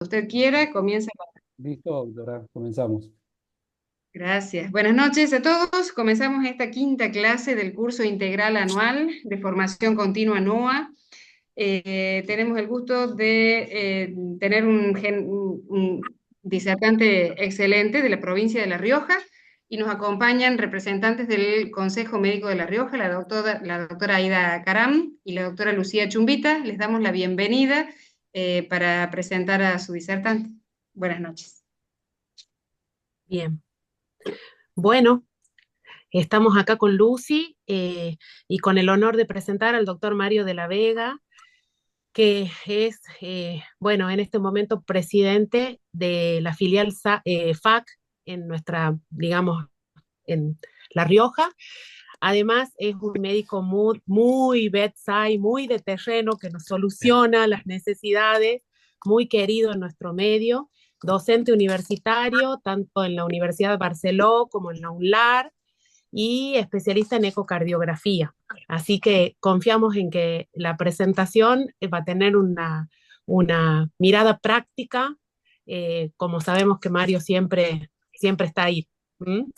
Usted quiera, comienza. Listo, doctora, comenzamos. Gracias. Buenas noches a todos. Comenzamos esta quinta clase del curso integral anual de formación continua NOA. Tenemos el gusto de tener un disertante excelente de la provincia de La Rioja y nos acompañan representantes del Consejo Médico de La Rioja, la doctora Aida Caram y la doctora Lucía Chumbita. Les damos la bienvenida para presentar a su disertante. Buenas noches. Bien, bueno, estamos acá con Lucy y con el honor de presentar al doctor Mario de la Vega, que es, bueno, en este momento presidente de la filial FAC en nuestra, digamos, en La Rioja. Además, es un médico muy bedside, muy de terreno, que nos soluciona las necesidades, muy querido en nuestro medio, docente universitario, tanto en la Universidad de Barceló como en la UNLAR, y especialista en ecocardiografía. Así que confiamos en que la presentación va a tener una mirada práctica, como sabemos que Mario siempre está ahí. ¿Mm?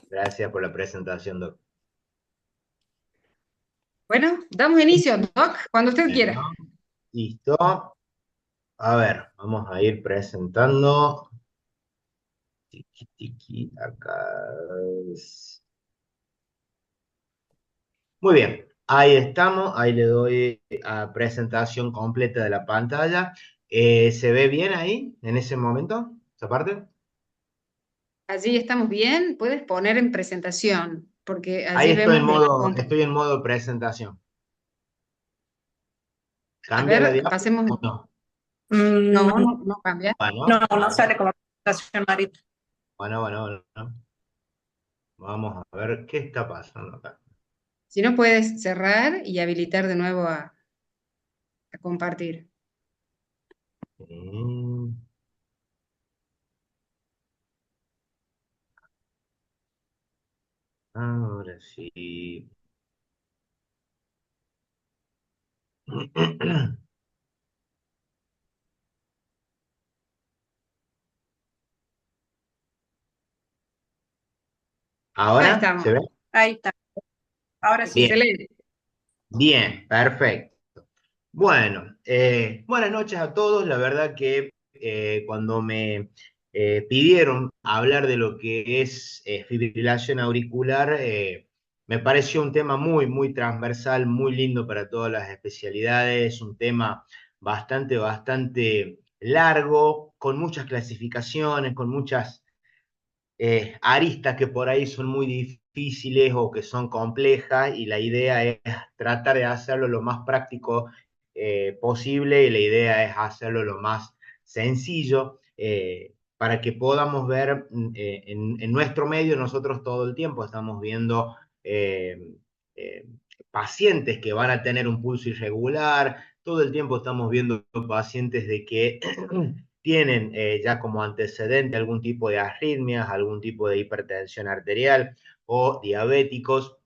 Gracias por la presentación, Doc. Bueno, damos inicio, Doc, cuando usted quiera. Bueno, listo. A ver, vamos a ir presentando. Tiki, tiki, acá. Muy bien, ahí estamos. Ahí le doy a presentación completa de la pantalla. ¿Se ve bien ahí, en ese momento, esa parte? Allí estamos bien. Puedes poner en presentación, porque Ahí allí vemos la pantalla. estoy en modo presentación. A ¿Cambia la ver, diapositiva pasemos. o no? No, no, no cambia. No, Bueno, no sale como presentación, Marita. bueno. Vamos a ver qué está pasando acá. Si no, puedes cerrar y habilitar de nuevo a compartir. Mm, Ahora sí. Ahí ¿Ahora estamos. se ve? Ahí está, ahora sí. Bien, Excelente. bien, perfecto. Bueno, buenas noches a todos. La verdad que cuando me pidieron hablar de lo que es fibrilación auricular, me pareció un tema muy transversal, muy lindo para todas las especialidades, un tema bastante largo, con muchas clasificaciones, con muchas aristas que por ahí son muy difíciles o que son complejas, y la idea es tratar de hacerlo lo más práctico posible, y la idea es hacerlo lo más sencillo, para que podamos ver en nuestro medio. Nosotros todo el tiempo estamos viendo eh, eh, pacientes que van a tener un pulso irregular, todo el tiempo estamos viendo pacientes de que tienen ya como antecedente algún tipo de arritmias, algún tipo de hipertensión arterial o diabéticos,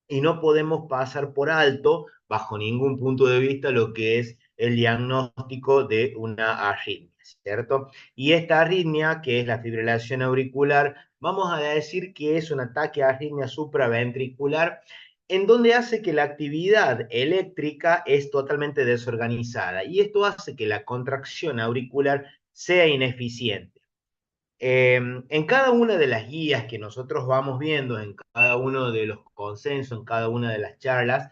y no podemos pasar por alto, bajo ningún punto de vista, lo que es el diagnóstico de una arritmia, ¿cierto? Y esta arritmia, que es la fibrilación auricular, vamos a decir que es un ataque de arritmia supraventricular, en donde hace que la actividad eléctrica es totalmente desorganizada, y esto hace que la contracción auricular sea ineficiente. En cada una de las guías que nosotros vamos viendo, en cada uno de los consensos, en cada una de las charlas,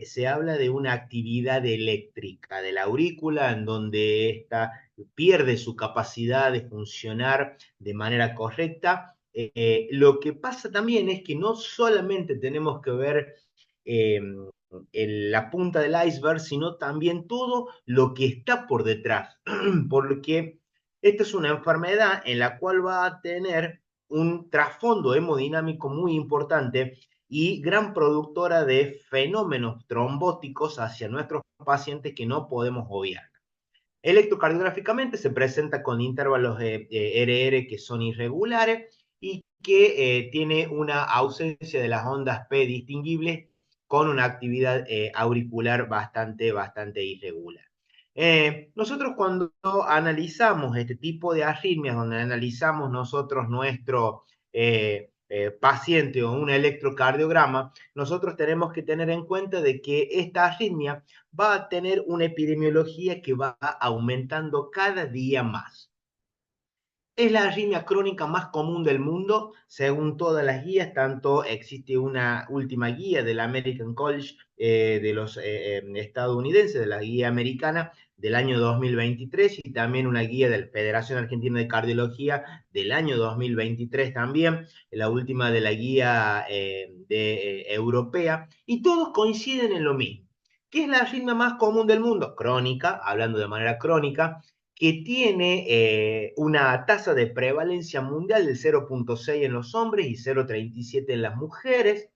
se habla de una actividad eléctrica de la aurícula, en donde ésta pierde su capacidad de funcionar de manera correcta. Lo que pasa también es que no solamente tenemos que ver eh, la punta del iceberg, sino también todo lo que está por detrás, porque esta es una enfermedad en la cual va a tener un trasfondo hemodinámico muy importante y gran productora de fenómenos trombóticos hacia nuestros pacientes que no podemos obviar. Electrocardiográficamente se presenta con intervalos de RR que son irregulares y que tiene una ausencia de las ondas P distinguibles con una actividad auricular bastante irregular. Nosotros cuando analizamos este tipo de arritmias, donde analizamos nosotros nuestro paciente o un electrocardiograma, nosotros tenemos que tener en cuenta de que esta arritmia va a tener una epidemiología que va aumentando cada día más. Es la arritmia crónica más común del mundo, según todas las guías, tanto existe una última guía del American College de los estadounidenses, de la guía americana del año 2023, y también una guía de la Federación Argentina de Cardiología del año 2023 también, la última de la guía europea, y todos coinciden en lo mismo. ¿Qué es la arritmia más común del mundo? Crónica, hablando de manera crónica, que tiene una tasa de prevalencia mundial del 0,6 en los hombres y 0,37 en las mujeres,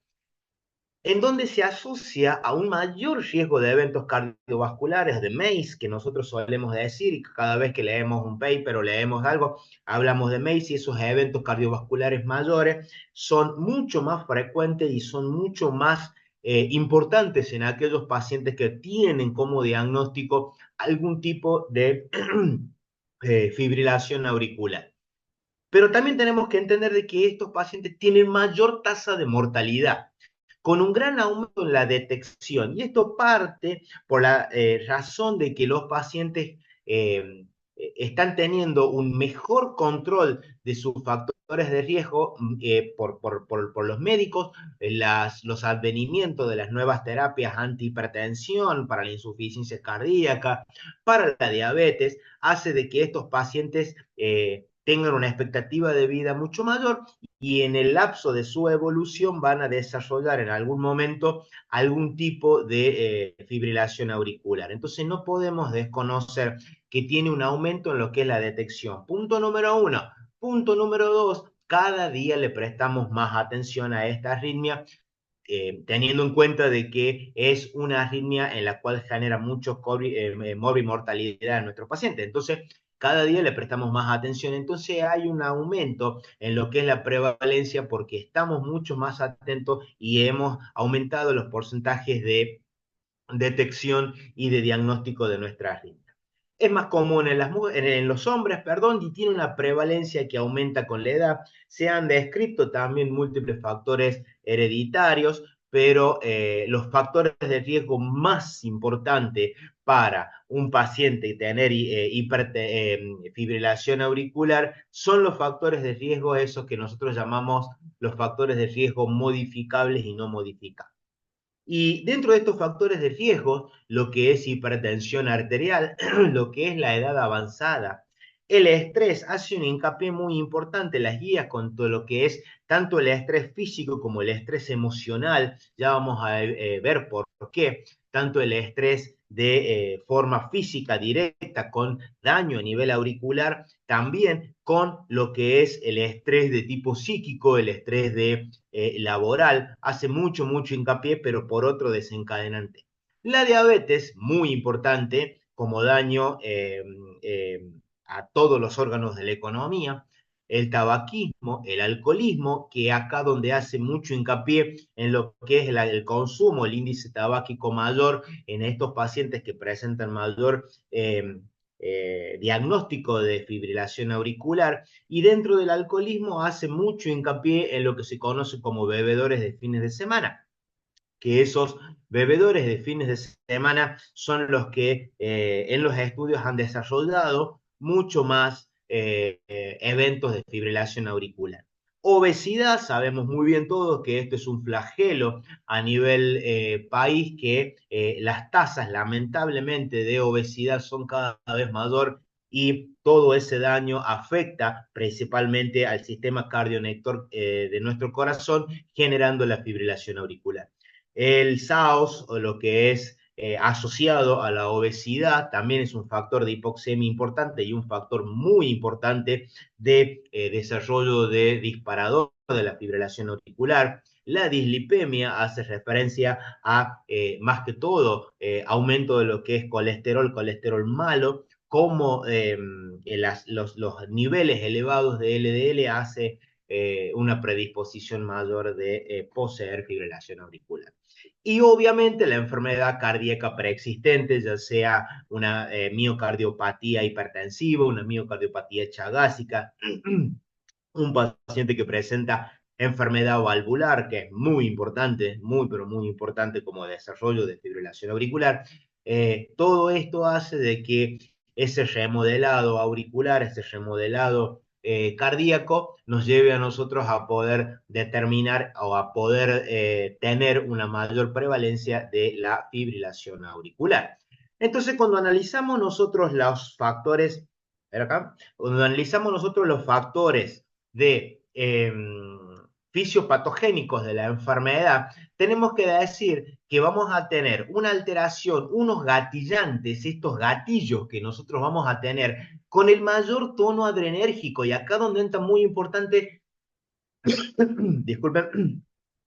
en donde se asocia a un mayor riesgo de eventos cardiovasculares, de MACE, que nosotros solemos decir, y cada vez que leemos un paper o leemos algo, hablamos de MACE, y esos eventos cardiovasculares mayores son mucho más frecuentes y son mucho más importantes en aquellos pacientes que tienen como diagnóstico algún tipo de fibrilación auricular. Pero también tenemos que entender de que estos pacientes tienen mayor tasa de mortalidad, con un gran aumento en la detección. Y esto parte por la razón de que los pacientes están teniendo un mejor control de sus factores de riesgo por los médicos, los advenimientos de las nuevas terapias antihipertensión, para la insuficiencia cardíaca, para la diabetes, hace de que estos pacientes tengan una expectativa de vida mucho mayor, y en el lapso de su evolución van a desarrollar en algún momento algún tipo de fibrilación auricular. Entonces no podemos desconocer que tiene un aumento en lo que es la detección. Punto número 1. Punto número 2, cada día le prestamos más atención a esta arritmia, teniendo en cuenta de que es una arritmia en la cual genera mucho morbimortalidad en nuestros pacientes. Entonces, cada día le prestamos más atención, entonces hay un aumento en lo que es la prevalencia porque estamos mucho más atentos y hemos aumentado los porcentajes de detección y de diagnóstico de nuestra arritmia. Es más común en los hombres, perdón, y tiene una prevalencia que aumenta con la edad. Se han descrito también múltiples factores hereditarios, pero los factores de riesgo más importantes para un paciente tener fibrilación auricular son los factores de riesgo, esos que nosotros llamamos los factores de riesgo modificables y no modificables. Y dentro de estos factores de riesgo, lo que es hipertensión arterial, lo que es la edad avanzada, el estrés hace un hincapié muy importante, las guías con todo lo que es tanto el estrés físico como el estrés emocional, ya vamos a ver por qué, tanto el estrés de forma física directa con daño a nivel auricular, también con lo que es el estrés de tipo psíquico, el estrés de laboral, hace mucho hincapié, pero por otro desencadenante. La diabetes, muy importante, como daño a todos los órganos de la economía, el tabaquismo, el alcoholismo, que acá donde hace mucho hincapié en lo que es el consumo, el índice tabáquico mayor en estos pacientes que presentan mayor diagnóstico de fibrilación auricular, y dentro del alcoholismo hace mucho hincapié en lo que se conoce como bebedores de fines de semana, que esos bebedores de fines de semana son los que en los estudios han desarrollado mucho más eventos de fibrilación auricular. Obesidad, sabemos muy bien todos que esto es un flagelo a nivel país, que las tasas lamentablemente de obesidad son cada vez mayor, y todo ese daño afecta principalmente al sistema cardionector de nuestro corazón, generando la fibrilación auricular. El SAOS, o lo que es asociado a la obesidad, también es un factor de hipoxemia importante y un factor muy importante de desarrollo de disparador de la fibrilación auricular. La dislipemia hace referencia a, más que todo, aumento de lo que es colesterol malo, como los niveles elevados de LDL hace una predisposición mayor de poseer fibrilación auricular. Y obviamente la enfermedad cardíaca preexistente, ya sea una miocardiopatía hipertensiva, una miocardiopatía chagásica, un paciente que presenta enfermedad valvular, que es muy importante, muy, pero muy importante como desarrollo de fibrilación auricular. Todo esto hace de que ese remodelado auricular, ese remodelado cardíaco, nos lleve a nosotros a poder determinar o a poder tener una mayor prevalencia de la fibrilación auricular. Entonces, cuando analizamos nosotros los factores, acá, cuando analizamos nosotros los factores de fisiopatogénicos de la enfermedad, tenemos que decir que vamos a tener una alteración, unos gatillantes, estos gatillos que nosotros vamos a tener con el mayor tono adrenérgico, y acá donde entra muy importante, disculpen,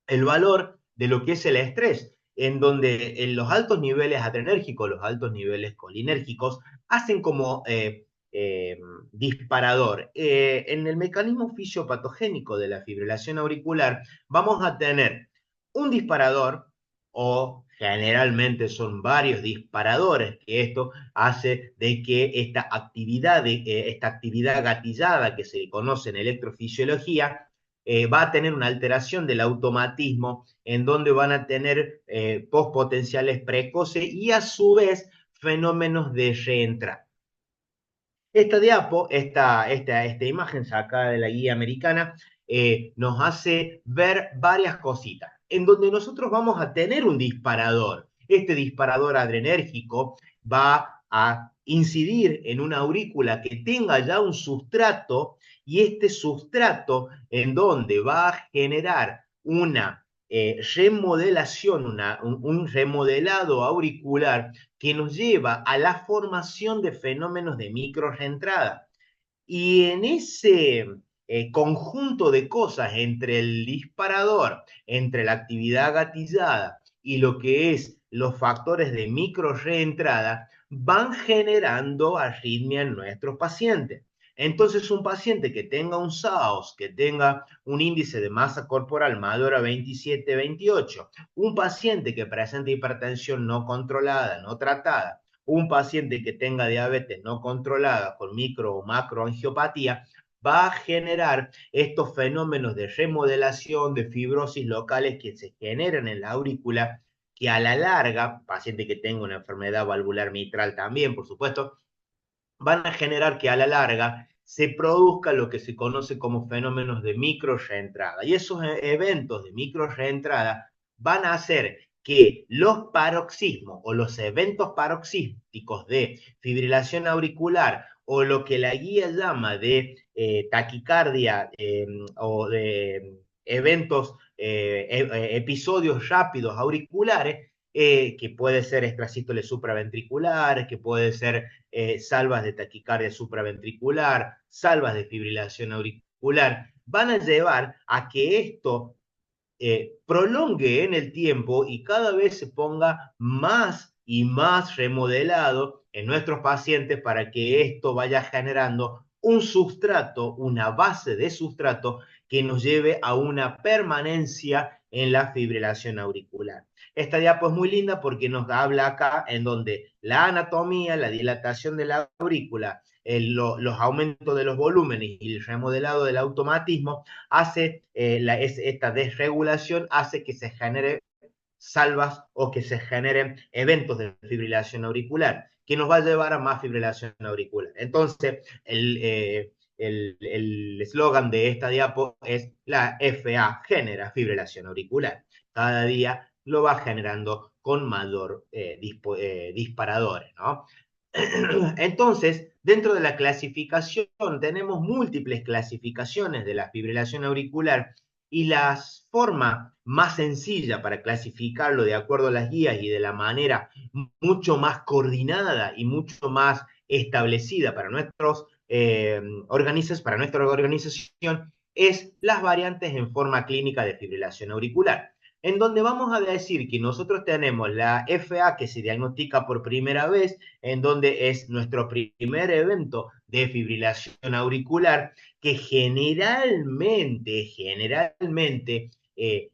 el valor de lo que es el estrés, en donde en los altos niveles adrenérgicos, los altos niveles colinérgicos, hacen como disparador. En el mecanismo fisiopatogénico de la fibrilación auricular vamos a tener un disparador, o generalmente son varios disparadores, que esto hace de que esta actividad gatillada que se conoce en electrofisiología va a tener una alteración del automatismo, en donde van a tener postpotenciales precoces y a su vez fenómenos de reentrada. Esta imagen sacada de la guía americana nos hace ver varias cositas, en donde nosotros vamos a tener un disparador. Este disparador adrenérgico va a incidir en una aurícula que tenga ya un sustrato, y este sustrato en donde va a generar una remodelación, un remodelado auricular que nos lleva a la formación de fenómenos de microrreentrada. Y en ese conjunto de cosas entre el disparador, entre la actividad gatillada y lo que es los factores de microrreentrada, van generando arritmia en nuestros pacientes. Entonces, un paciente que tenga un SAOS, que tenga un índice de masa corporal mayor a 27, 28, un paciente que presente hipertensión no controlada, no tratada, un paciente que tenga diabetes no controlada con micro o macroangiopatía, va a generar estos fenómenos de remodelación, de fibrosis locales que se generan en la aurícula, que a la larga, paciente que tenga una enfermedad valvular mitral también, por supuesto, van a generar que a la larga se produzca lo que se conoce como fenómenos de microrreentrada. Y esos eventos de microrreentrada van a hacer que los paroxismos o los eventos paroxísticos de fibrilación auricular, o lo que la guía llama de taquicardia o de eventos, episodios rápidos auriculares, que puede ser extrasístole supraventricular, que puede ser salvas de taquicardia supraventricular, salvas de fibrilación auricular, van a llevar a que esto prolongue en el tiempo y cada vez se ponga más y más remodelado en nuestros pacientes, para que esto vaya generando un sustrato, una base de sustrato que nos lleve a una permanencia en la fibrilación auricular. Esta diapo es muy linda porque nos habla acá en donde la anatomía, la dilatación de la aurícula, los aumentos de los volúmenes y el remodelado del automatismo hace, esta desregulación hace que se genere salvas o que se generen eventos de fibrilación auricular, que nos va a llevar a más fibrilación auricular. Entonces, el eslogan de esta diapo es: la FA genera fibrilación auricular. Cada día lo va generando con mayor disparadores, ¿no? Entonces, dentro de la clasificación tenemos múltiples clasificaciones de la fibrilación auricular, y la forma más sencilla para clasificarlo de acuerdo a las guías y de la manera mucho más coordinada y mucho más establecida para nuestros para nuestra organización, es las variantes en forma clínica de fibrilación auricular, en donde vamos a decir que nosotros tenemos la FA, que se diagnostica por primera vez, en donde es nuestro primer evento de fibrilación auricular, que generalmente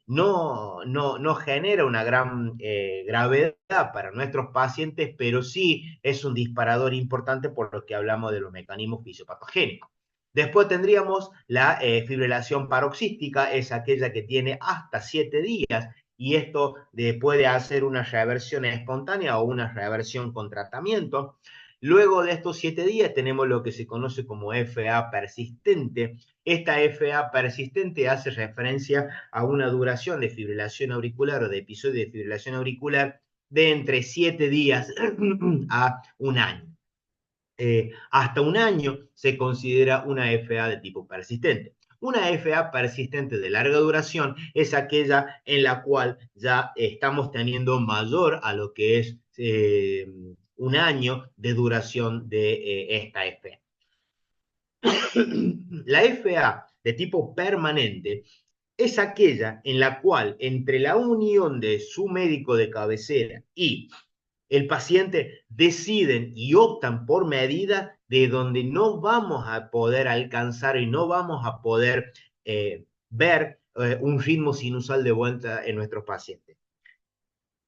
no genera una gran gravedad para nuestros pacientes, pero sí es un disparador importante por lo que hablamos de los mecanismos fisiopatogénicos. Después tendríamos la fibrilación paroxística, es aquella que tiene hasta 7 días, y esto puede hacer una reversión espontánea o una reversión con tratamiento. Luego de estos 7 días tenemos lo que se conoce como FA persistente. Esta FA persistente hace referencia a una duración de fibrilación auricular o de episodio de fibrilación auricular de entre 7 días a un año. Hasta un año se considera una FA de tipo persistente. Una FA persistente de larga duración es aquella en la cual ya estamos teniendo mayor a lo que es un año de duración de esta FA. La FA de tipo permanente es aquella en la cual entre la unión de su médico de cabecera y el paciente deciden y optan por medidas de donde no vamos a poder alcanzar y no vamos a poder ver un ritmo sinusal de vuelta en nuestros pacientes.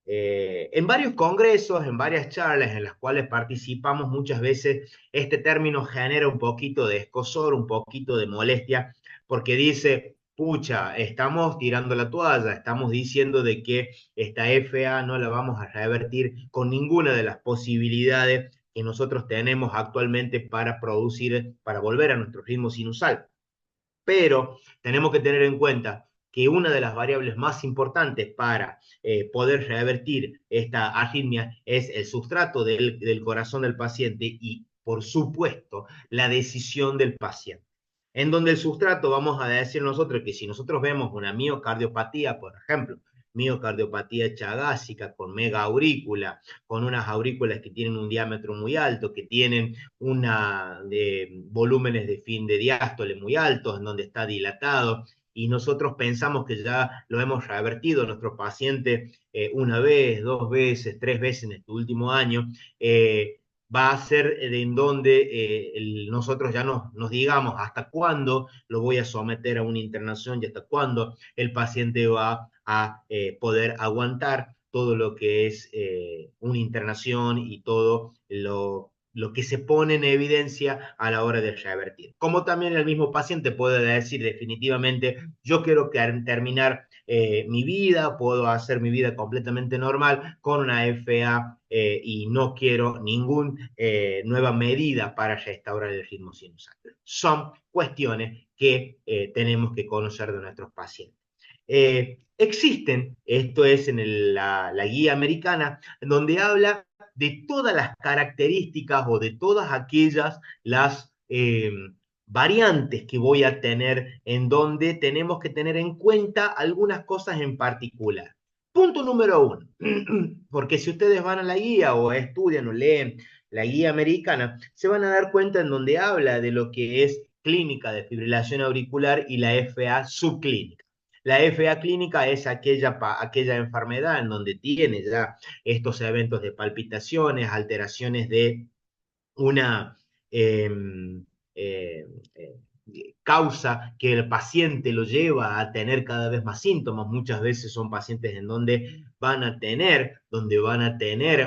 En varios congresos, en varias charlas en las cuales participamos, muchas veces este término genera un poquito de escozor, un poquito de molestia, porque dice, pucha, estamos tirando la toalla, estamos diciendo de que esta FA no la vamos a revertir con ninguna de las posibilidades que nosotros tenemos actualmente para producir, para volver a nuestro ritmo sinusal. Pero tenemos que tener en cuenta que una de las variables más importantes para poder revertir esta arritmia es el sustrato del corazón del paciente y, por supuesto, la decisión del paciente. En donde el sustrato, vamos a decir nosotros que si nosotros vemos una miocardiopatía, por ejemplo, miocardiopatía chagásica con mega aurícula, con unas aurículas que tienen un diámetro muy alto, que tienen volúmenes de fin de diástole muy altos, en donde está dilatado, y nosotros pensamos que ya lo hemos revertido a nuestro paciente una vez, 2 veces, 3 veces en este último año, va a ser en donde nosotros ya nos digamos hasta cuándo lo voy a someter a una internación y hasta cuándo el paciente va a poder aguantar todo lo que es una internación y todo lo que se pone en evidencia a la hora de revertir. Como también el mismo paciente puede decir definitivamente, yo quiero terminar mi vida, puedo hacer mi vida completamente normal con una FA y no quiero ninguna nueva medida para restaurar el ritmo sinusal. Son cuestiones que tenemos que conocer de nuestros pacientes. Existen, esto es en la guía americana, donde habla de todas las características o de todas aquellas las variantes que voy a tener, en donde tenemos que tener en cuenta algunas cosas en particular. Punto número 1, porque si ustedes van a la guía o estudian o leen la guía americana, se van a dar cuenta en donde habla de lo que es clínica de fibrilación auricular y la FA subclínica. La FA clínica es aquella enfermedad en donde tiene ya estos eventos de palpitaciones, alteraciones de una causa que el paciente lo lleva a tener cada vez más síntomas. Muchas veces son pacientes en donde van a tener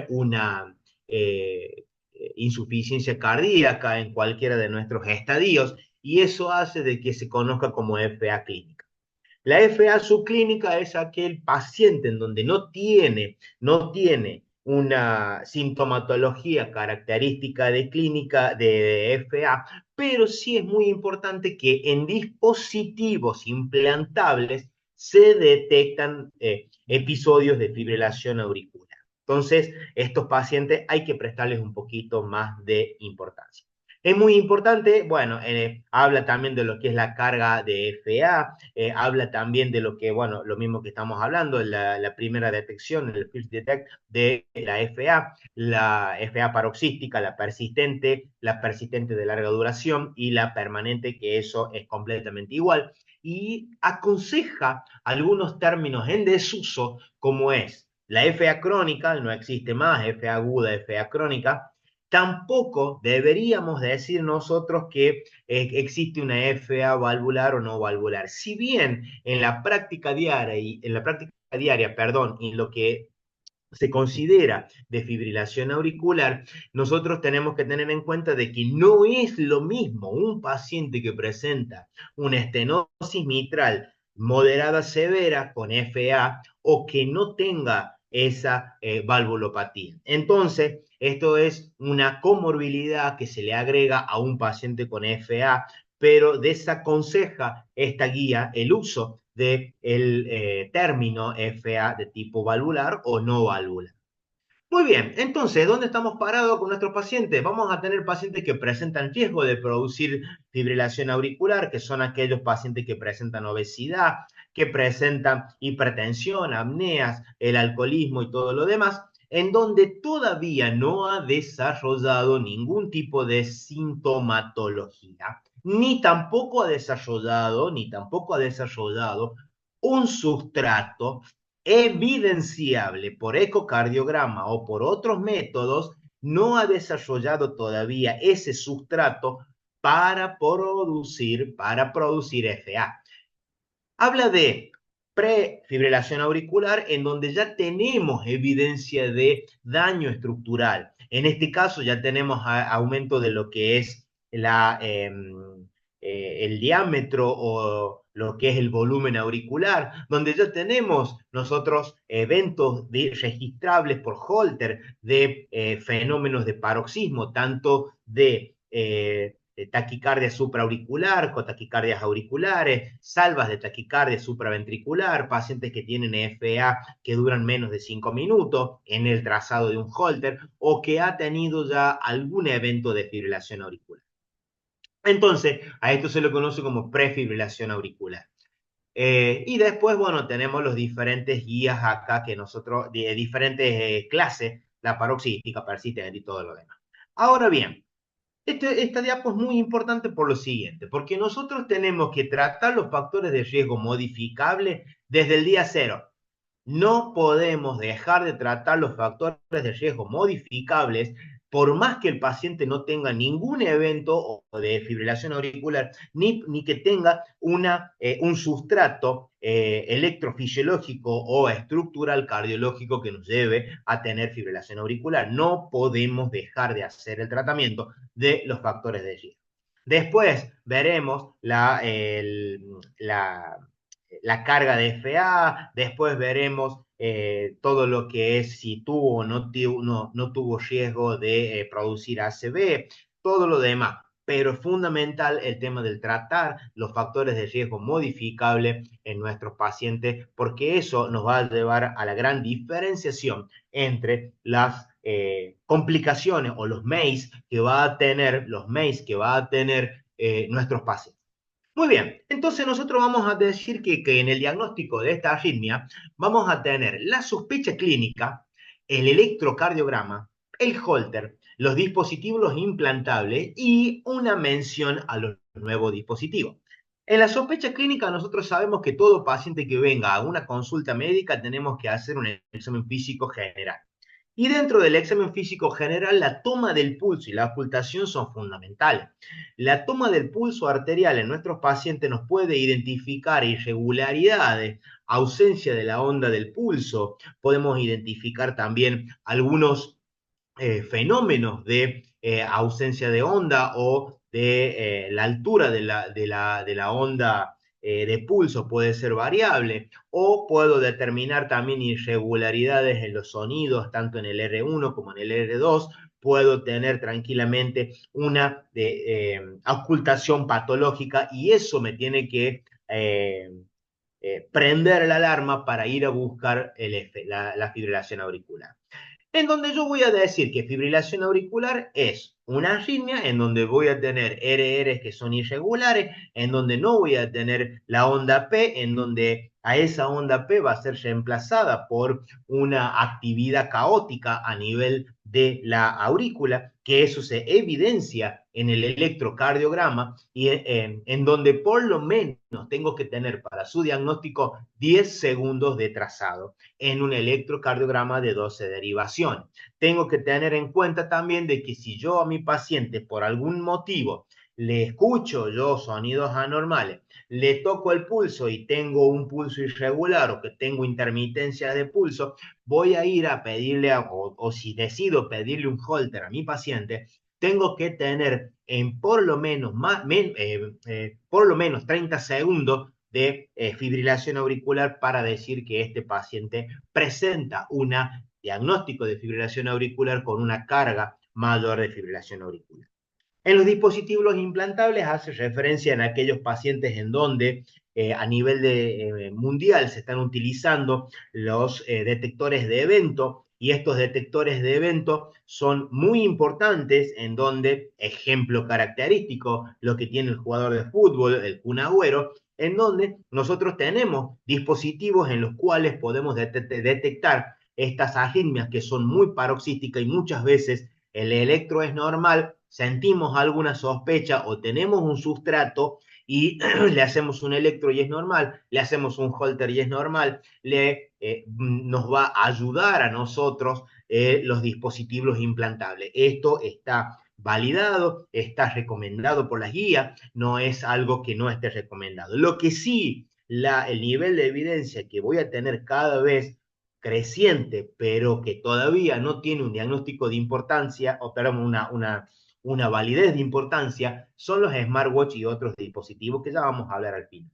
una insuficiencia cardíaca en cualquiera de nuestros estadios, y eso hace de que se conozca como FA clínica. La FA subclínica es aquel paciente en donde no tiene una sintomatología característica de clínica de FA, pero sí es muy importante que en dispositivos implantables se detectan episodios de fibrilación auricular. Entonces, estos pacientes hay que prestarles un poquito más de importancia. Es muy importante, bueno, habla también de lo que es la carga de FA, habla también de lo que, bueno, lo mismo que estamos hablando, la primera detección, el first detect de la FA paroxística, la persistente de larga duración y la permanente, que eso es completamente igual. Y aconseja algunos términos en desuso, como es la FA crónica, no existe más, FA aguda, FA crónica, tampoco deberíamos decir nosotros que existe una FA valvular o no valvular. Si bien en la práctica diaria, perdón, en lo que se considera desfibrilación auricular, nosotros tenemos que tener en cuenta de que no es lo mismo un paciente que presenta una estenosis mitral moderada severa con FA o que no tenga esa valvulopatía. Entonces, esto es una comorbilidad que se le agrega a un paciente con FA, pero desaconseja esta guía el uso del término FA de tipo valvular o no valvular. Muy bien, entonces, ¿dónde estamos parados con nuestros pacientes? Vamos a tener pacientes que presentan riesgo de producir fibrilación auricular, que son aquellos pacientes que presentan obesidad, que presentan hipertensión, apneas, el alcoholismo y todo lo demás, en donde todavía no ha desarrollado ningún tipo de sintomatología, ni tampoco ha desarrollado un sustrato evidenciable por ecocardiograma o por otros métodos, no ha desarrollado todavía ese sustrato para producir FA. Habla de prefibrilación auricular en donde ya tenemos evidencia de daño estructural. En este caso ya tenemos aumento de lo que es el diámetro o lo que es el volumen auricular, donde ya tenemos nosotros eventos registrables por Holter de fenómenos de paroxismo, tanto de taquicardia supraauricular, con taquicardias auriculares, salvas de taquicardia supraventricular, pacientes que tienen FA que duran menos de 5 minutos en el trazado de un Holter o que ha tenido ya algún evento de fibrilación auricular. Entonces, a esto se lo conoce como prefibrilación auricular. Y después, bueno, tenemos los diferentes guías acá que nosotros, de diferentes clases, la paroxística, persistente y todo lo demás. Ahora bien, esta diapo es muy importante por lo siguiente, porque nosotros tenemos que tratar los factores de riesgo modificables desde el día cero. No podemos dejar de tratar los factores de riesgo modificables por más que el paciente no tenga ningún evento de fibrilación auricular, ni que tenga un sustrato electrofisiológico o estructural cardiológico que nos lleve a tener fibrilación auricular. No podemos dejar de hacer el tratamiento de los factores de riesgo. Después veremos la carga de FA, después veremos todo lo que es si tuvo o no tuvo riesgo de producir ACV, todo lo demás. Pero es fundamental el tema del tratar los factores de riesgo modificable en nuestros pacientes, porque eso nos va a llevar a la gran diferenciación entre las complicaciones o los MACE que va a tener, nuestros pacientes. Muy bien, entonces nosotros vamos a decir que en el diagnóstico de esta arritmia vamos a tener la sospecha clínica, el electrocardiograma, el Holter, los dispositivos implantables y una mención a los nuevos dispositivos. En la sospecha clínica nosotros sabemos que todo paciente que venga a una consulta médica tenemos que hacer un examen físico general. Y dentro del examen físico general, la toma del pulso y la auscultación son fundamentales. La toma del pulso arterial en nuestros pacientes nos puede identificar irregularidades, ausencia de la onda del pulso. Podemos identificar también algunos fenómenos de ausencia de onda o de la altura de la onda de pulso puede ser variable, o puedo determinar también irregularidades en los sonidos, tanto en el R1 como en el R2, puedo tener tranquilamente una ocultación patológica y eso me tiene que prender la alarma para ir a buscar la fibrilación auricular. En donde yo voy a decir que fibrilación auricular es una arritmia en donde voy a tener RRs que son irregulares, en donde no voy a tener la onda P, en donde a esa onda P va a ser reemplazada por una actividad caótica a nivel de la aurícula, que eso se evidencia en el electrocardiograma y en donde por lo menos tengo que tener para su diagnóstico 10 segundos de trazado en un electrocardiograma de 12 derivación. Tengo que tener en cuenta también de que si yo a mi paciente por algún motivo le escucho yo sonidos anormales, le toco el pulso y tengo un pulso irregular o que tengo intermitencia de pulso, voy a ir a pedirle, o si decido pedirle un Holter a mi paciente, tengo que tener en por lo menos, por lo menos 30 segundos de fibrilación auricular para decir que este paciente presenta un diagnóstico de fibrilación auricular con una carga mayor de fibrilación auricular. En los dispositivos implantables hace referencia en aquellos pacientes en donde a nivel mundial se están utilizando los detectores de evento y estos detectores de evento son muy importantes en donde, ejemplo característico, lo que tiene el jugador de fútbol, el Kun Agüero, en donde nosotros tenemos dispositivos en los cuales podemos detectar estas arritmias que son muy paroxísticas y muchas veces el electro es normal, sentimos alguna sospecha o tenemos un sustrato y le hacemos un electro y es normal, le hacemos un Holter y es normal, nos va a ayudar a nosotros los dispositivos implantables. Esto está validado, está recomendado por las guías, no es algo que no esté recomendado. Lo que sí, el nivel de evidencia que voy a tener cada vez creciente, pero que todavía no tiene un diagnóstico de importancia, o perdón, una validez de importancia, son los smartwatch y otros dispositivos que ya vamos a hablar al final.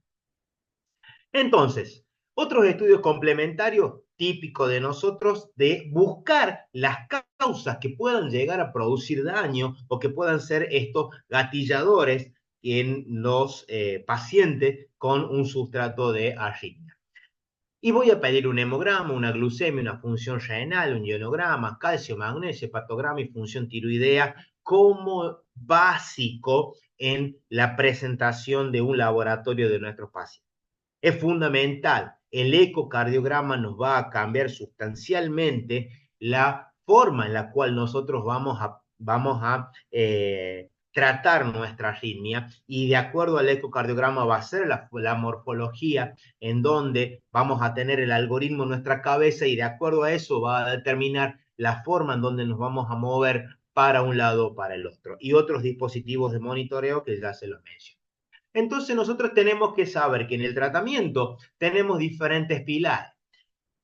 Entonces, otros estudios complementarios típicos de nosotros de buscar las causas que puedan llegar a producir daño o que puedan ser estos gatilladores en los pacientes con un sustrato de arritmia. Y voy a pedir un hemograma, una glucemia, una función renal, un ionograma, calcio, magnesio, hepatograma y función tiroidea como básico en la presentación de un laboratorio de nuestros pacientes. Es fundamental. El ecocardiograma nos va a cambiar sustancialmente la forma en la cual nosotros vamos a tratar nuestra arritmia y de acuerdo al ecocardiograma va a ser la morfología en donde vamos a tener el algoritmo en nuestra cabeza y de acuerdo a eso va a determinar la forma en donde nos vamos a mover para un lado o para el otro. Y otros dispositivos de monitoreo que ya se los menciono. Entonces nosotros tenemos que saber que en el tratamiento tenemos diferentes pilares.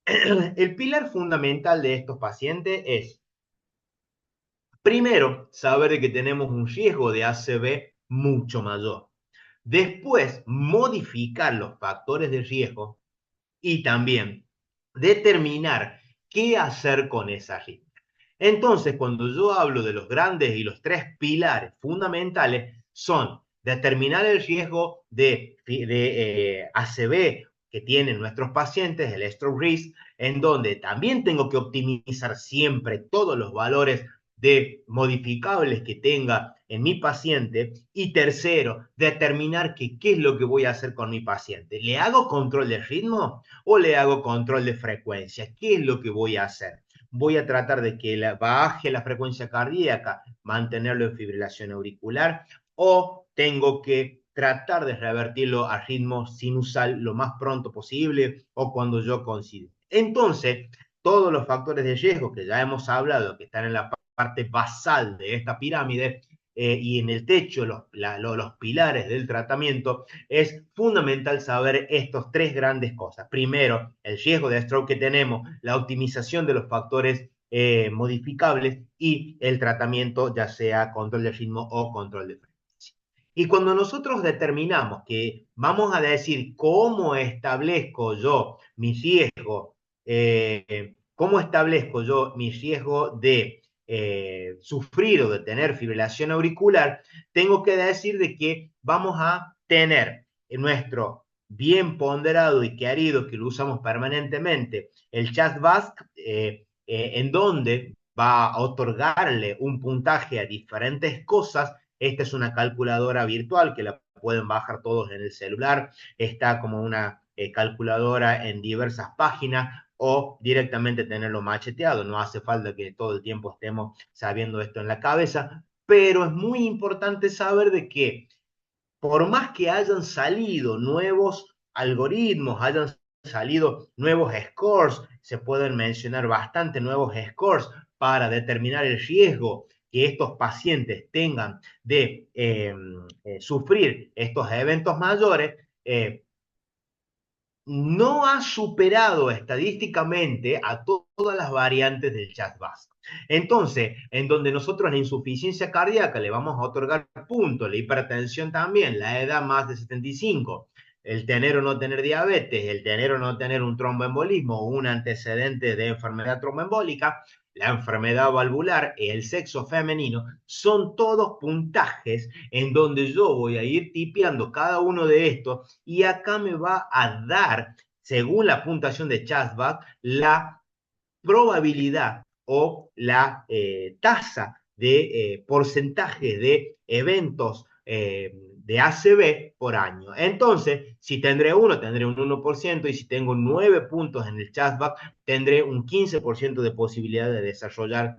El pilar fundamental de estos pacientes es, primero, saber que tenemos un riesgo de ACV mucho mayor. Después, modificar los factores de riesgo y también determinar qué hacer con esa arritmia. Entonces, cuando yo hablo de los grandes y los tres pilares fundamentales, son determinar el riesgo de ACV que tienen nuestros pacientes, el stroke risk, en donde también tengo que optimizar siempre todos los valores de modificables que tenga en mi paciente. Y tercero, determinar qué es lo que voy a hacer con mi paciente. ¿Le hago control de ritmo o le hago control de frecuencia? ¿Qué es lo que voy a hacer? Voy a tratar de que baje la frecuencia cardíaca, mantenerlo en fibrilación auricular, o tengo que tratar de revertirlo a ritmo sinusal lo más pronto posible o cuando yo considere. Entonces, todos los factores de riesgo que ya hemos hablado, que están en la parte basal de esta pirámide, y en el techo, los pilares del tratamiento, es fundamental saber estos tres grandes cosas. Primero, el riesgo de stroke que tenemos, la optimización de los factores modificables y el tratamiento, ya sea control de ritmo o control de frecuencia. Y cuando nosotros determinamos que vamos a decir cómo establezco yo mi riesgo, de sufrir o de tener fibrilación auricular, tengo que decir de que vamos a tener nuestro bien ponderado y querido, que lo usamos permanentemente, el CHA2DS2, en donde va a otorgarle un puntaje a diferentes cosas. Esta es una calculadora virtual que la pueden bajar todos en el celular, está como una calculadora en diversas páginas, o directamente tenerlo macheteado. No hace falta que todo el tiempo estemos sabiendo esto en la cabeza, pero es muy importante saber de que por más que hayan salido nuevos algoritmos, hayan salido nuevos scores, se pueden mencionar bastante nuevos scores para determinar el riesgo que estos pacientes tengan de sufrir estos eventos mayores, no ha superado estadísticamente a todas las variantes del CHA2DS2. Entonces, en donde nosotros la insuficiencia cardíaca le vamos a otorgar puntos, la hipertensión también, la edad más de 75, el tener o no tener diabetes, el tener o no tener un tromboembolismo o un antecedente de enfermedad tromboembólica, la enfermedad valvular y el sexo femenino, son todos puntajes en donde yo voy a ir tipeando cada uno de estos y acá me va a dar, según la puntuación de CHA2DS2, la probabilidad o la tasa de porcentaje de eventos de ACV por año. Entonces, si tendré uno, tendré un 1%, y si tengo 9 puntos en el CHA2DS2, tendré un 15% de posibilidad de desarrollar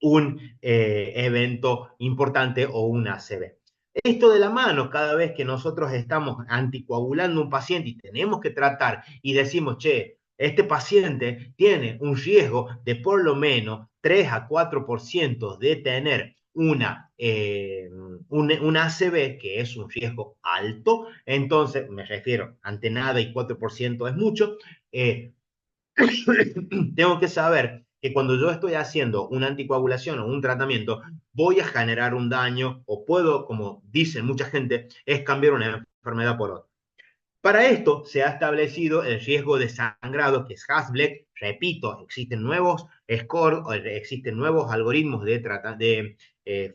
un evento importante o un ACV. Esto de la mano, cada vez que nosotros estamos anticoagulando a un paciente y tenemos que tratar y decimos, che, este paciente tiene un riesgo de por lo menos 3 a 4% de tener un ACV, que es un riesgo alto, entonces me refiero, ante nada y 4% es mucho, tengo que saber que cuando yo estoy haciendo una anticoagulación o un tratamiento, voy a generar un daño o puedo, como dicen mucha gente, es cambiar una enfermedad por otra. Para esto se ha establecido el riesgo de sangrado, que es Hasblec. Repito, existen nuevos scores, existen nuevos algoritmos de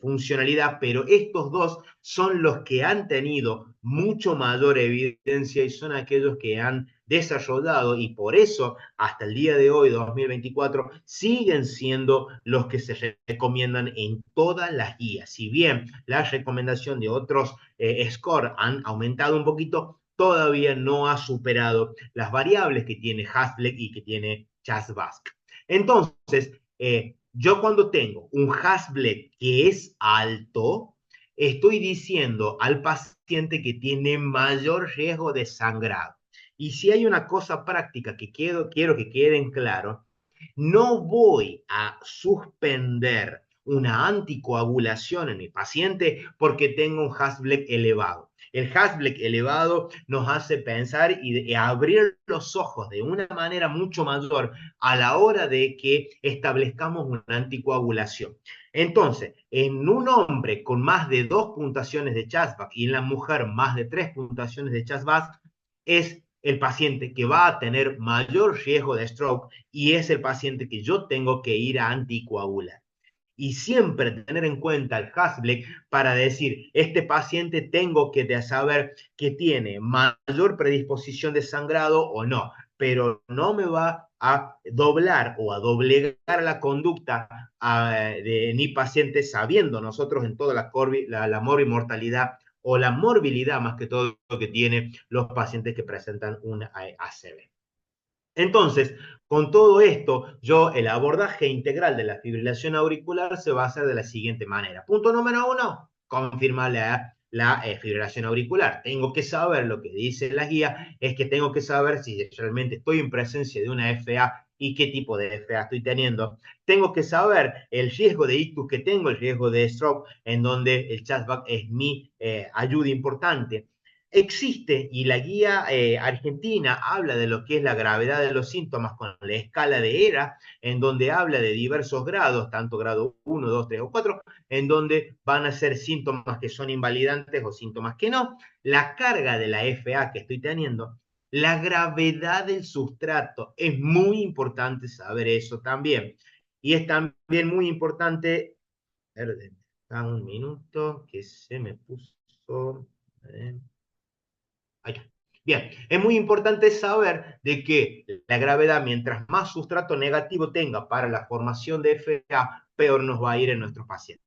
funcionalidad, pero estos dos son los que han tenido mucho mayor evidencia y son aquellos que han desarrollado, y por eso hasta el día de hoy, 2024, siguen siendo los que se recomiendan en todas las guías. Si bien la recomendación de otros scores han aumentado un poquito, todavía no ha superado las variables que tiene Hasblec y que tiene CHA2DS2. Entonces, yo cuando tengo un Hasblec que es alto, estoy diciendo al paciente que tiene mayor riesgo de sangrado. Y si hay una cosa práctica que quiero que queden claro, no voy a suspender una anticoagulación en mi paciente porque tengo un Hasblec elevado. El Hasblec elevado nos hace pensar y abrir los ojos de una manera mucho mayor a la hora de que establezcamos una anticoagulación. Entonces, en un hombre con más de 2 puntuaciones de CHA2DS2 y en la mujer más de 3 puntuaciones de CHA2DS2, es el paciente que va a tener mayor riesgo de stroke y es el paciente que yo tengo que ir a anticoagular. Y siempre tener en cuenta el Hasblec para decir, este paciente tengo que saber que tiene mayor predisposición de sangrado o no, pero no me va a doblar o a doblegar la conducta de mi paciente, sabiendo nosotros en toda la morbimortalidad o la morbilidad más que todo lo que tienen los pacientes que presentan un ACV. Entonces, con todo esto, el abordaje integral de la fibrilación auricular se va a hacer de la siguiente manera. Punto número 1, confirmar la fibrilación auricular. Tengo que saber, lo que dice la guía, es que tengo que saber si realmente estoy en presencia de una FA y qué tipo de FA estoy teniendo. Tengo que saber el riesgo de ictus que tengo, el riesgo de stroke, en donde el CHA2DS2 es mi ayuda importante. Existe, y la guía argentina habla de lo que es la gravedad de los síntomas con la escala de ERA, en donde habla de diversos grados, tanto grado 1, 2, 3 o 4, en donde van a ser síntomas que son invalidantes o síntomas que no, la carga de la FA que estoy teniendo, la gravedad del sustrato. Es muy importante saber eso también. Y es también muy importante, a ver, un minuto que se me puso... Bien, es muy importante saber de que la gravedad, mientras más sustrato negativo tenga para la formación de FA, peor nos va a ir en nuestros pacientes.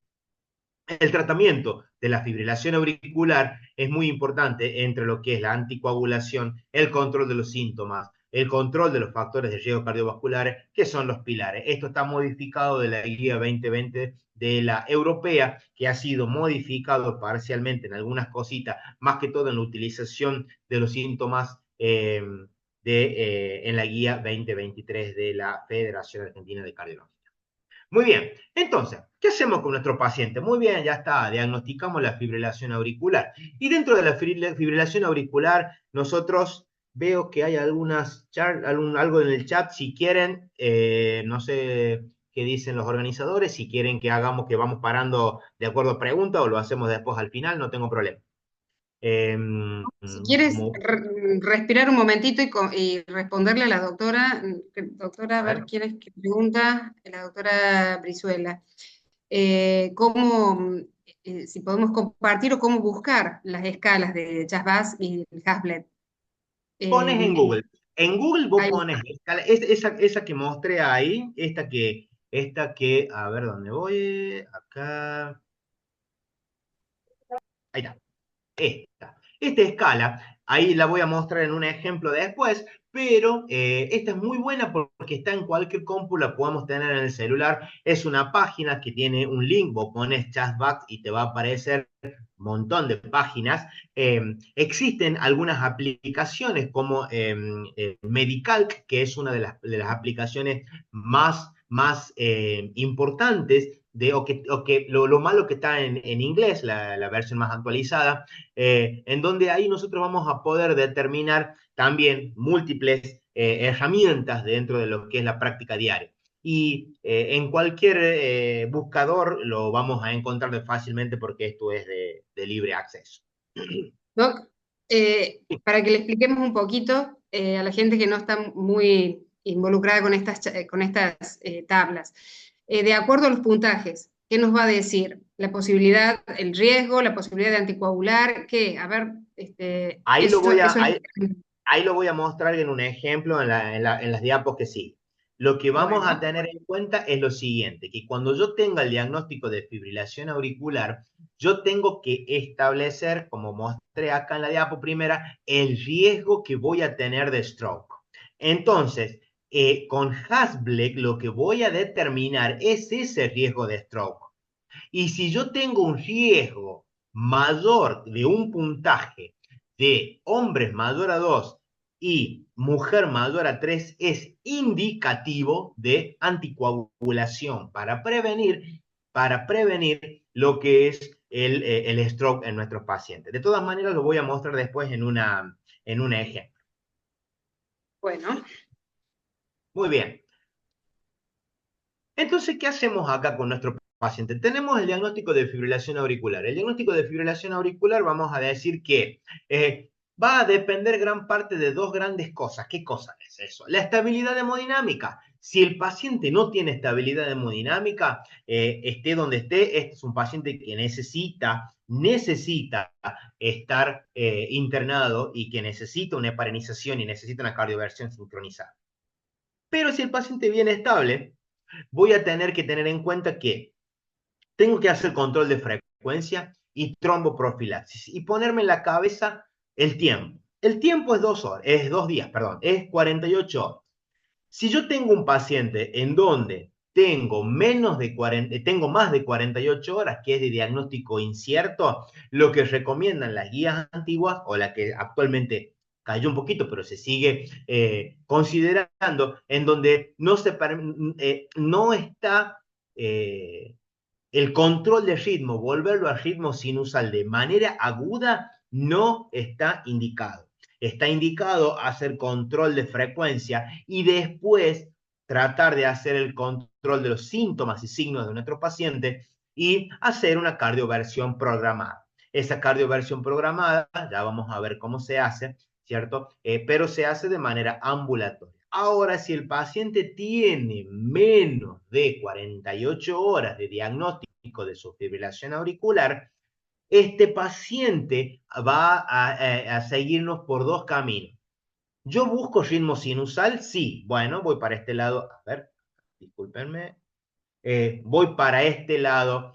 El tratamiento de la fibrilación auricular es muy importante entre lo que es la anticoagulación, el control de los síntomas, el control de los factores de riesgo cardiovasculares, que son los pilares. Esto está modificado de la guía 2020 de la europea, que ha sido modificado parcialmente en algunas cositas, más que todo en la utilización de los síntomas en la guía 2023 de la Federación Argentina de Cardiología. Muy bien, entonces, ¿qué hacemos con nuestro paciente? Muy bien, ya está, diagnosticamos la fibrilación auricular. Y dentro de la fibrilación auricular, nosotros veo que hay algo en el chat, si quieren, no sé qué dicen los organizadores, si quieren que hagamos, que vamos parando de acuerdo a pregunta o lo hacemos después al final, no tengo problema. Si quieres Como, respirar un momentito y responderle a la doctora, doctora, a a ver ver, quién es que pregunta, la doctora Brizuela, cómo, si podemos compartir o cómo buscar las escalas de Chas-Baz y Hasbled. pones en Google. En Google vos Ahí pones esa que mostré ahí, a ver dónde voy, acá, ahí está. Esta escala, ahí la voy a mostrar en un ejemplo después, pero esta es muy buena porque está en cualquier compu, la podemos tener en el celular. Es una página que tiene un link, vos pones Chas-Baz y te va a aparecer un montón de páginas. Existen algunas aplicaciones como Medicalc, que es una de las aplicaciones más importantes lo malo que está en inglés, la versión más actualizada, en donde ahí nosotros vamos a poder determinar también múltiples herramientas dentro de lo que es la práctica diaria. Y en cualquier buscador lo vamos a encontrar fácilmente porque esto es de libre acceso. Doc, para que le expliquemos un poquito a la gente que no está muy involucrada con estas tablas, de acuerdo a los puntajes, ¿qué nos va a decir? La posibilidad, el riesgo, la posibilidad de anticoagular, ¿qué? A ver, Ahí lo eso, voy a, eso es... ahí lo voy a mostrar en un ejemplo en las diapos que sí. Lo que vamos a Bueno, tener en cuenta es lo siguiente, que cuando yo tenga el diagnóstico de fibrilación auricular, yo tengo que establecer, como mostré acá en la diapo primera, el riesgo que voy a tener de stroke. Entonces, con Hasbled lo que voy a determinar es ese riesgo de stroke. Y si yo tengo un riesgo mayor de un puntaje de hombres mayor a 2 y mujer mayor a 3, es indicativo de anticoagulación para prevenir lo que es el stroke en nuestros pacientes. De todas maneras, lo voy a mostrar después en un ejemplo. bueno. Muy bien. Entonces, ¿qué hacemos acá con nuestro paciente? Tenemos el diagnóstico de fibrilación auricular. El diagnóstico de fibrilación auricular, vamos a decir que va a depender gran parte de dos grandes cosas. ¿Qué cosa es eso? La estabilidad hemodinámica. Si el paciente no tiene estabilidad hemodinámica, esté donde esté, este es un paciente que necesita estar internado y que necesita una heparinización y necesita una cardioversión sincronizada. Pero si el paciente viene estable, voy a tener que tener en cuenta que tengo que hacer control de frecuencia y tromboprofilaxis y ponerme en la cabeza el tiempo. El tiempo es 2 horas, es 2 días, perdón, es 48 horas. Si yo tengo un paciente en donde tengo tengo más de 48 horas, que es de diagnóstico incierto, lo que recomiendan las guías antiguas o la que actualmente cayó un poquito, pero se sigue considerando, en donde no está el control de ritmo, volverlo al ritmo sinusal de manera aguda, no está indicado. Está indicado hacer control de frecuencia y después tratar de hacer el control de los síntomas y signos de nuestro paciente y hacer una cardioversión programada. Esa cardioversión programada, ya vamos a ver cómo se hace, ¿cierto? Pero se hace de manera ambulatoria. Ahora, si el paciente tiene menos de 48 horas de diagnóstico de su fibrilación auricular, este paciente va a seguirnos por dos caminos. ¿Yo busco ritmo sinusal? Sí. Bueno, voy para este lado. A ver, discúlpenme. Voy para este lado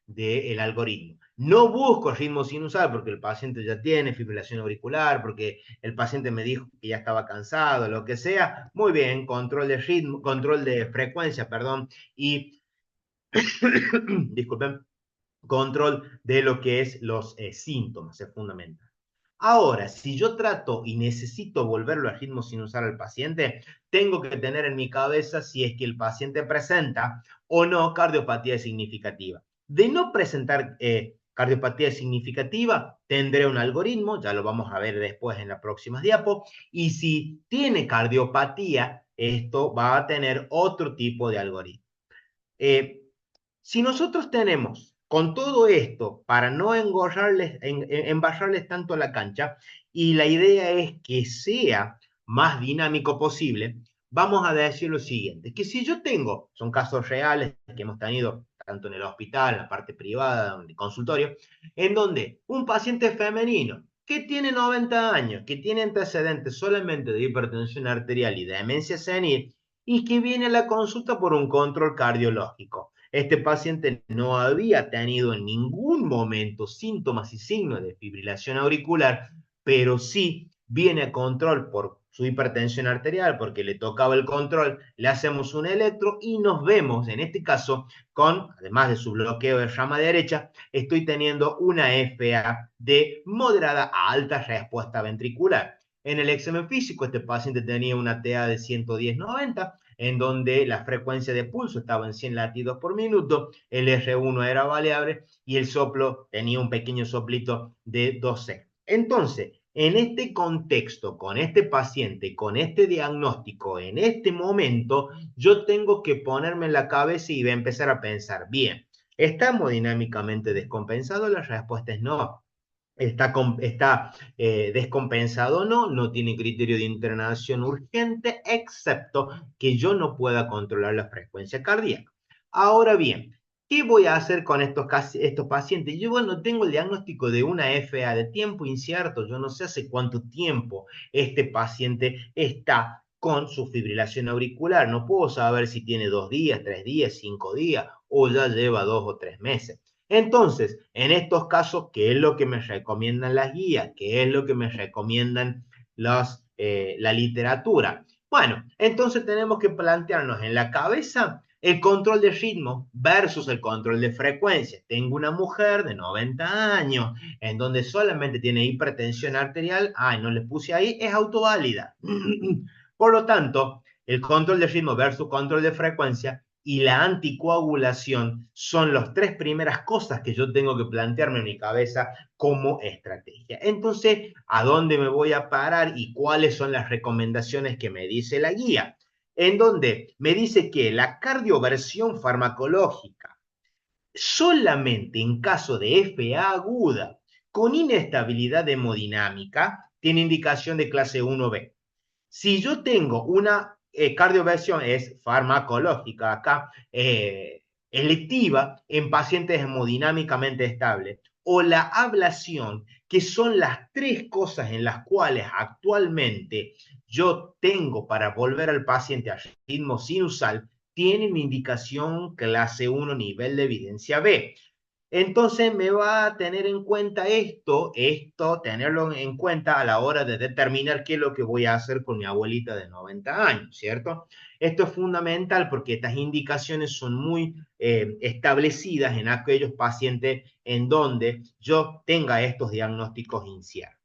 del algoritmo. No busco ritmo sinusal porque el paciente ya tiene fibrilación auricular, porque el paciente me dijo que ya estaba cansado, lo que sea. Muy bien, control de ritmo, control de frecuencia, perdón, y disculpen, control de lo que es los síntomas, es fundamental. Ahora, si yo trato y necesito volverlo al ritmo sinusal al paciente, tengo que tener en mi cabeza si es que el paciente presenta o no cardiopatía significativa. De no presentar cardiopatía significativa, tendré un algoritmo, ya lo vamos a ver después en la próxima diapo, y si tiene cardiopatía, esto va a tener otro tipo de algoritmo. Si nosotros tenemos con todo esto, para no embarrarles tanto la cancha, y la idea es que sea más dinámico posible, vamos a decir lo siguiente, que si yo tengo, son casos reales que hemos tenido tanto en el hospital, en la parte privada, en el consultorio, en donde un paciente femenino que tiene 90 años, que tiene antecedentes solamente de hipertensión arterial y de demencia senil, y que viene a la consulta por un control cardiológico. Este paciente no había tenido en ningún momento síntomas y signos de fibrilación auricular, pero sí viene a control por su hipertensión arterial, porque le tocaba el control, le hacemos un electro y nos vemos, en este caso, con, además de su bloqueo de rama derecha, estoy teniendo una FA de moderada a alta respuesta ventricular. En el examen físico, este paciente tenía una TA de 110-90, en donde la frecuencia de pulso estaba en 100 latidos por minuto, el R1 era variable y el soplo tenía un pequeño soplito de 12. Entonces, en este contexto, con este paciente, con este diagnóstico, en este momento, yo tengo que ponerme en la cabeza y empezar a pensar, bien, ¿estamos dinámicamente descompensados? La respuesta es no. Está descompensado o no, no tiene criterio de internación urgente, excepto que yo no pueda controlar la frecuencia cardíaca. Ahora bien, ¿qué voy a hacer con estos pacientes? Yo, bueno, tengo el diagnóstico de una FA de tiempo incierto, yo no sé hace cuánto tiempo este paciente está con su fibrilación auricular, no puedo saber si tiene 2 días, 3 días, 5 días o ya lleva 2 o 3 meses. Entonces, en estos casos, ¿qué es lo que me recomiendan las guías? ¿Qué es lo que me recomiendan la literatura? Bueno, entonces tenemos que plantearnos en la cabeza el control de ritmo versus el control de frecuencia. Tengo una mujer de 90 años en donde solamente tiene hipertensión arterial. Ay, no le puse ahí, es autoválida. Por lo tanto, el control de ritmo versus control de frecuencia y la anticoagulación son las 3 primeras cosas que yo tengo que plantearme en mi cabeza como estrategia. Entonces, ¿a dónde me voy a parar y cuáles son las recomendaciones que me dice la guía? En donde me dice que la cardioversión farmacológica solamente en caso de FA aguda con inestabilidad hemodinámica tiene indicación de clase 1B. Si yo tengo una cardioversión es farmacológica acá, electiva en pacientes hemodinámicamente estables, o la ablación, que son las 3 cosas en las cuales actualmente yo tengo para volver al paciente a ritmo sinusal, tienen indicación clase 1 nivel de evidencia B. Entonces me va a tener en cuenta tenerlo en cuenta a la hora de determinar qué es lo que voy a hacer con mi abuelita de 90 años, ¿cierto? Esto es fundamental porque estas indicaciones son muy establecidas en aquellos pacientes en donde yo tenga estos diagnósticos inciertos.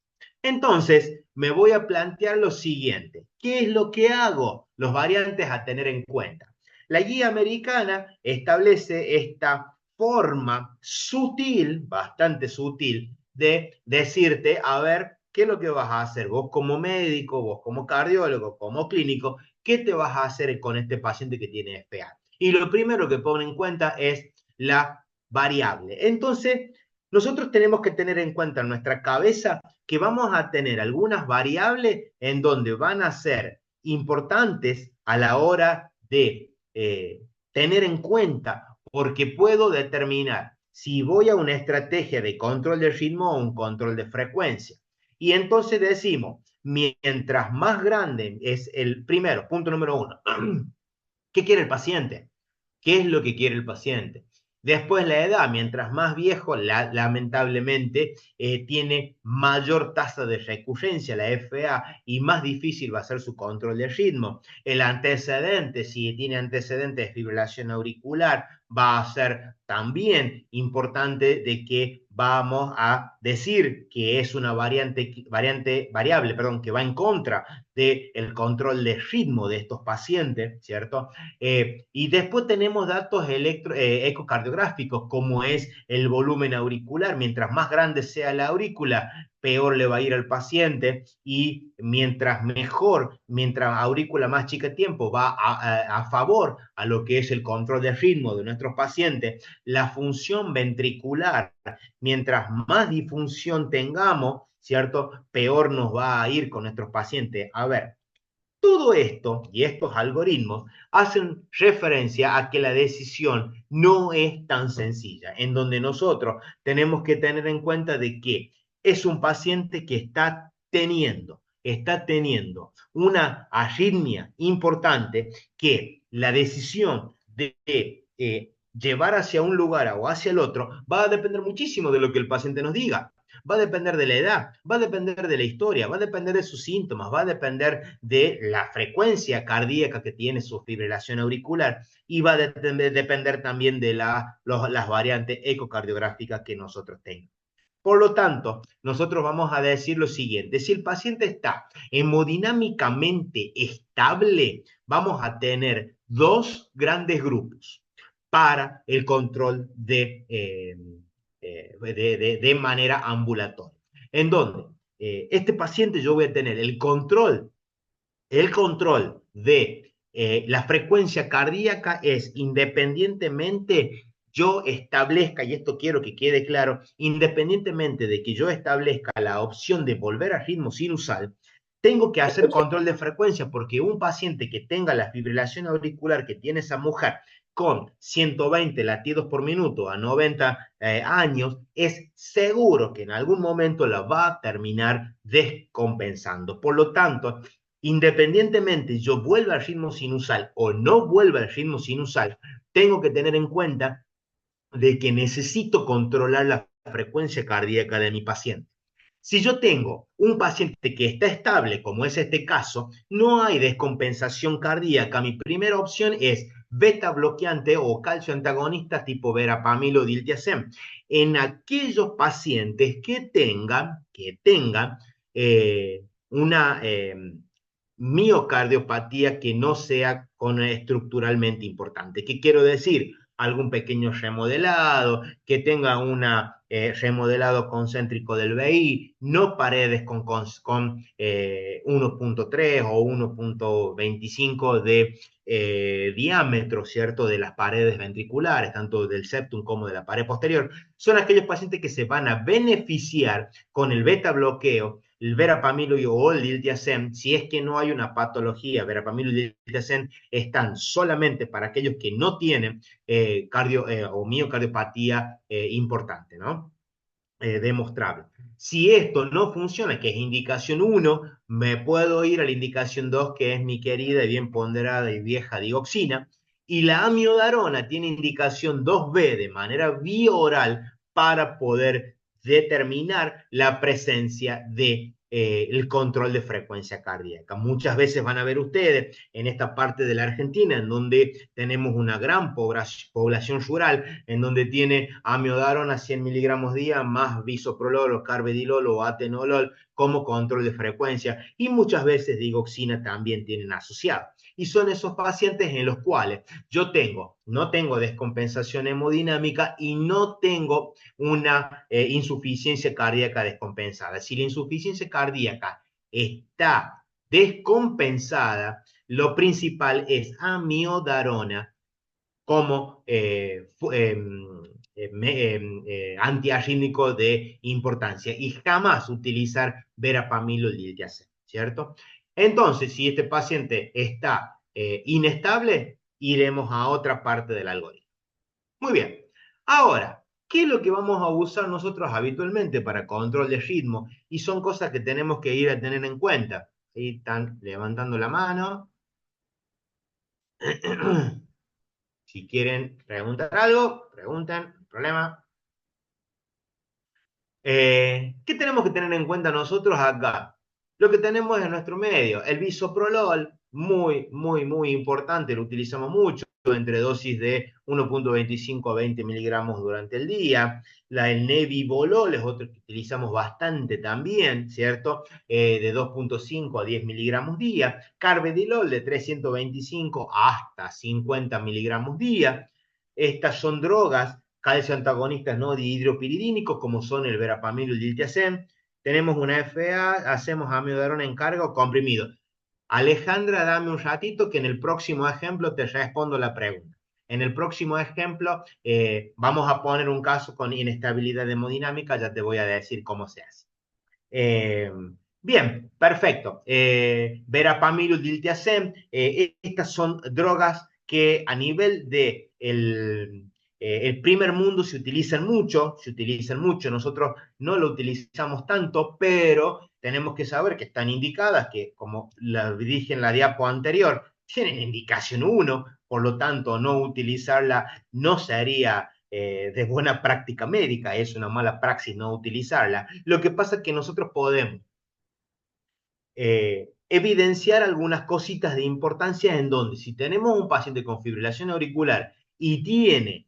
Entonces, me voy a plantear lo siguiente. ¿Qué es lo que hago? Los variantes a tener en cuenta. La guía americana establece esta forma sutil, bastante sutil, de decirte, a ver, ¿qué es lo que vas a hacer? Vos como médico, vos como cardiólogo, como clínico, ¿qué te vas a hacer con este paciente que tiene FA? Y lo primero que pone en cuenta es la variable. Entonces, nosotros tenemos que tener en cuenta en nuestra cabeza que vamos a tener algunas variables en donde van a ser importantes a la hora de tener en cuenta, porque puedo determinar si voy a una estrategia de control de ritmo o un control de frecuencia. Y entonces decimos, mientras más grande es el primero, punto número 1, ¿qué quiere el paciente? ¿Qué es lo que quiere el paciente? Después la edad, mientras más viejo, lamentablemente tiene mayor tasa de recurrencia, la FA, y más difícil va a ser su control de ritmo. El antecedente, si tiene antecedentes de fibrilación auricular, va a ser también importante de que vamos a decir que es una variable, perdón, que va en contra del control de ritmo de estos pacientes, ¿cierto? Y después tenemos datos ecocardiográficos, como es el volumen auricular. Mientras más grande sea la aurícula, peor le va a ir al paciente, y mientras mejor, mientras aurícula más chica tiempo, va a favor a lo que es el control de ritmo de nuestros pacientes. La función ventricular, mientras más disfunción tengamos, ¿cierto? Peor nos va a ir con nuestros pacientes. A ver, todo esto y estos algoritmos hacen referencia a que la decisión no es tan sencilla, en donde nosotros tenemos que tener en cuenta de que es un paciente que está teniendo una arritmia importante, que la decisión de llevar hacia un lugar o hacia el otro va a depender muchísimo de lo que el paciente nos diga. Va a depender de la edad, va a depender de la historia, va a depender de sus síntomas, va a depender de la frecuencia cardíaca que tiene su fibrilación auricular, y va a depender también de las variantes ecocardiográficas que nosotros tengamos. Por lo tanto, nosotros vamos a decir lo siguiente: si el paciente está hemodinámicamente estable, vamos a tener dos grandes grupos para el control de manera ambulatoria, en donde este paciente yo voy a tener el control de la frecuencia cardíaca es independientemente yo establezca, y esto quiero que quede claro, independientemente de que yo establezca la opción de volver al ritmo sinusal, tengo que hacer control de frecuencia, porque un paciente que tenga la fibrilación auricular que tiene esa mujer con 120 latidos por minuto a 90 años, es seguro que en algún momento la va a terminar descompensando. Por lo tanto, independientemente yo vuelva al ritmo sinusal o no vuelva al ritmo sinusal, tengo que tener en cuenta de que necesito controlar la frecuencia cardíaca de mi paciente. Si yo tengo un paciente que está estable, como es este caso, no hay descompensación cardíaca. Mi primera opción es beta bloqueante o calcio antagonista tipo verapamil, diltiazem, en aquellos pacientes que tengan una miocardiopatía que no sea estructuralmente importante. ¿Qué quiero decir? Algún pequeño remodelado, que tenga un remodelado concéntrico del VI, no paredes con 1.3 o 1.25 de diámetro, ¿cierto? De las paredes ventriculares, tanto del septum como de la pared posterior. Son aquellos pacientes que se van a beneficiar con el beta bloqueo, el verapamil o el diltiazem. Si es que no hay una patología, verapamil y diltiazem están solamente para aquellos que no tienen o miocardiopatía importante, ¿no? Demostrable. Si esto no funciona, que es indicación 1, me puedo ir a la indicación 2, que es mi querida y bien ponderada y vieja digoxina, y la amiodarona tiene indicación 2B de manera bioral para poder determinar la presencia de el control de frecuencia cardíaca. Muchas veces van a ver ustedes en esta parte de la Argentina, en donde tenemos una gran población rural, en donde tiene amiodarona 100 miligramos día más bisoprolol o carvedilol o atenolol como control de frecuencia, y muchas veces digoxina también tienen asociado. Y son esos pacientes en los cuales yo no tengo descompensación hemodinámica y no tengo una insuficiencia cardíaca descompensada. Si la insuficiencia cardíaca está descompensada, lo principal es amiodarona como antiarrítmico de importancia, y jamás utilizar verapamil o diltiazem, ¿cierto? Entonces, si este paciente está inestable, iremos a otra parte del algoritmo. Muy bien. Ahora, ¿qué es lo que vamos a usar nosotros habitualmente para control de ritmo? Y son cosas que tenemos que ir a tener en cuenta. Ahí están levantando la mano. Si quieren preguntar algo, pregunten, no hay problema. ¿Qué tenemos que tener en cuenta nosotros acá? Lo que tenemos en nuestro medio, el bisoprolol, muy importante, lo utilizamos mucho, entre dosis de 1,25 a 20 miligramos durante el día. El nebivolol es otro que utilizamos bastante también, ¿cierto? De 2,5 a 10 miligramos día. Carvedilol de 325 hasta 50 miligramos día. Estas son drogas calcio antagonistas no dihidropiridínicos, como son el verapamil y el diltiazem. Tenemos una FA, hacemos amiodarona en carga o comprimido. Alejandra, dame un ratito que en el próximo ejemplo te respondo la pregunta. En el próximo ejemplo vamos a poner un caso con inestabilidad hemodinámica, ya te voy a decir cómo se hace. Bien, perfecto. Verapamil y diltiazem, estas son drogas que a nivel de el primer mundo se utilizan mucho, nosotros no lo utilizamos tanto, pero tenemos que saber que están indicadas, que como la dije en la diapo anterior, tienen indicación 1, por lo tanto no utilizarla no sería de buena práctica médica, es una mala praxis no utilizarla. Lo que pasa es que nosotros podemos evidenciar algunas cositas de importancia en donde si tenemos un paciente con fibrilación auricular y tiene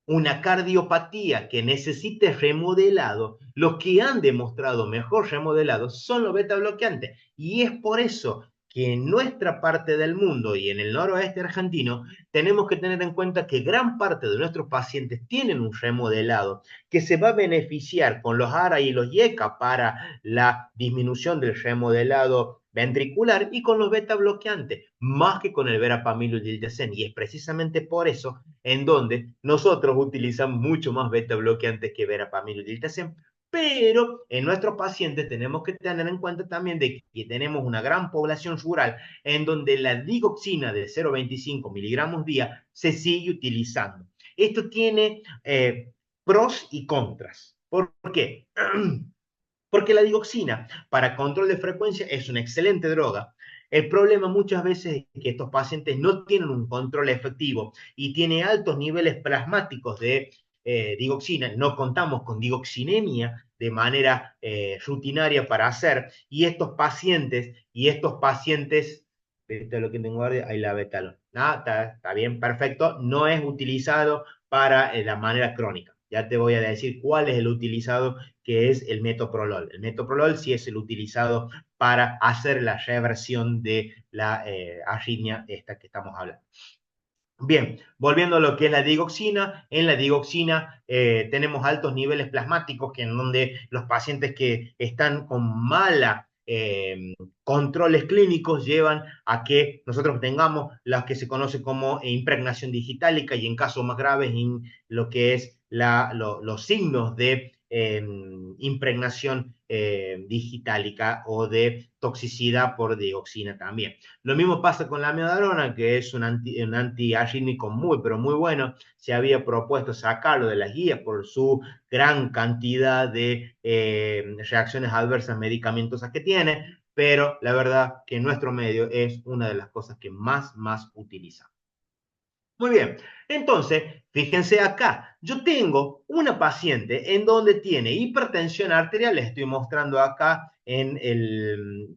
una cardiopatía que necesite remodelado, los que han demostrado mejor remodelado son los beta bloqueantes. Y es por eso que en nuestra parte del mundo y en el noroeste argentino tenemos que tener en cuenta que gran parte de nuestros pacientes tienen un remodelado que se va a beneficiar con los ARA y los IECA para la disminución del remodelado ventricular y con los beta bloqueantes, más que con el verapamil y diltiazem. Y es precisamente por eso en donde nosotros utilizamos mucho más beta bloqueantes que verapamil y diltiazem, pero en nuestros pacientes tenemos que tener en cuenta también de que tenemos una gran población rural en donde la digoxina de 0,25 miligramos día se sigue utilizando. Esto tiene pros y contras. ¿Por qué? Porque la digoxina para control de frecuencia es una excelente droga. El problema muchas veces es que estos pacientes no tienen un control efectivo y tienen altos niveles plasmáticos de digoxina. No contamos con digoxinemia de manera rutinaria para hacer. Y estos pacientes, lo que tengo guardia, ahí la betalón. Está bien, perfecto. No es utilizado para la manera crónica. Ya te voy a decir cuál es el utilizado, que es el metoprolol. El metoprolol sí es el utilizado para hacer la reversión de la arritmia esta que estamos hablando. Bien, volviendo a lo que es la digoxina, en la digoxina tenemos altos niveles plasmáticos que en donde los pacientes que están con mala controles clínicos llevan a que nosotros tengamos las que se conoce como impregnación digitálica y en casos más graves lo que es los signos de impregnación digitálica o de toxicidad por dioxina también. Lo mismo pasa con la amiodarona, que es un antiarrítmico muy, pero muy bueno. Se había propuesto sacarlo de las guías por su gran cantidad de reacciones adversas medicamentosas que tiene, pero la verdad que en nuestro medio es una de las cosas que más utilizamos. Muy bien, entonces, fíjense acá, yo tengo una paciente en donde tiene hipertensión arterial, les estoy mostrando acá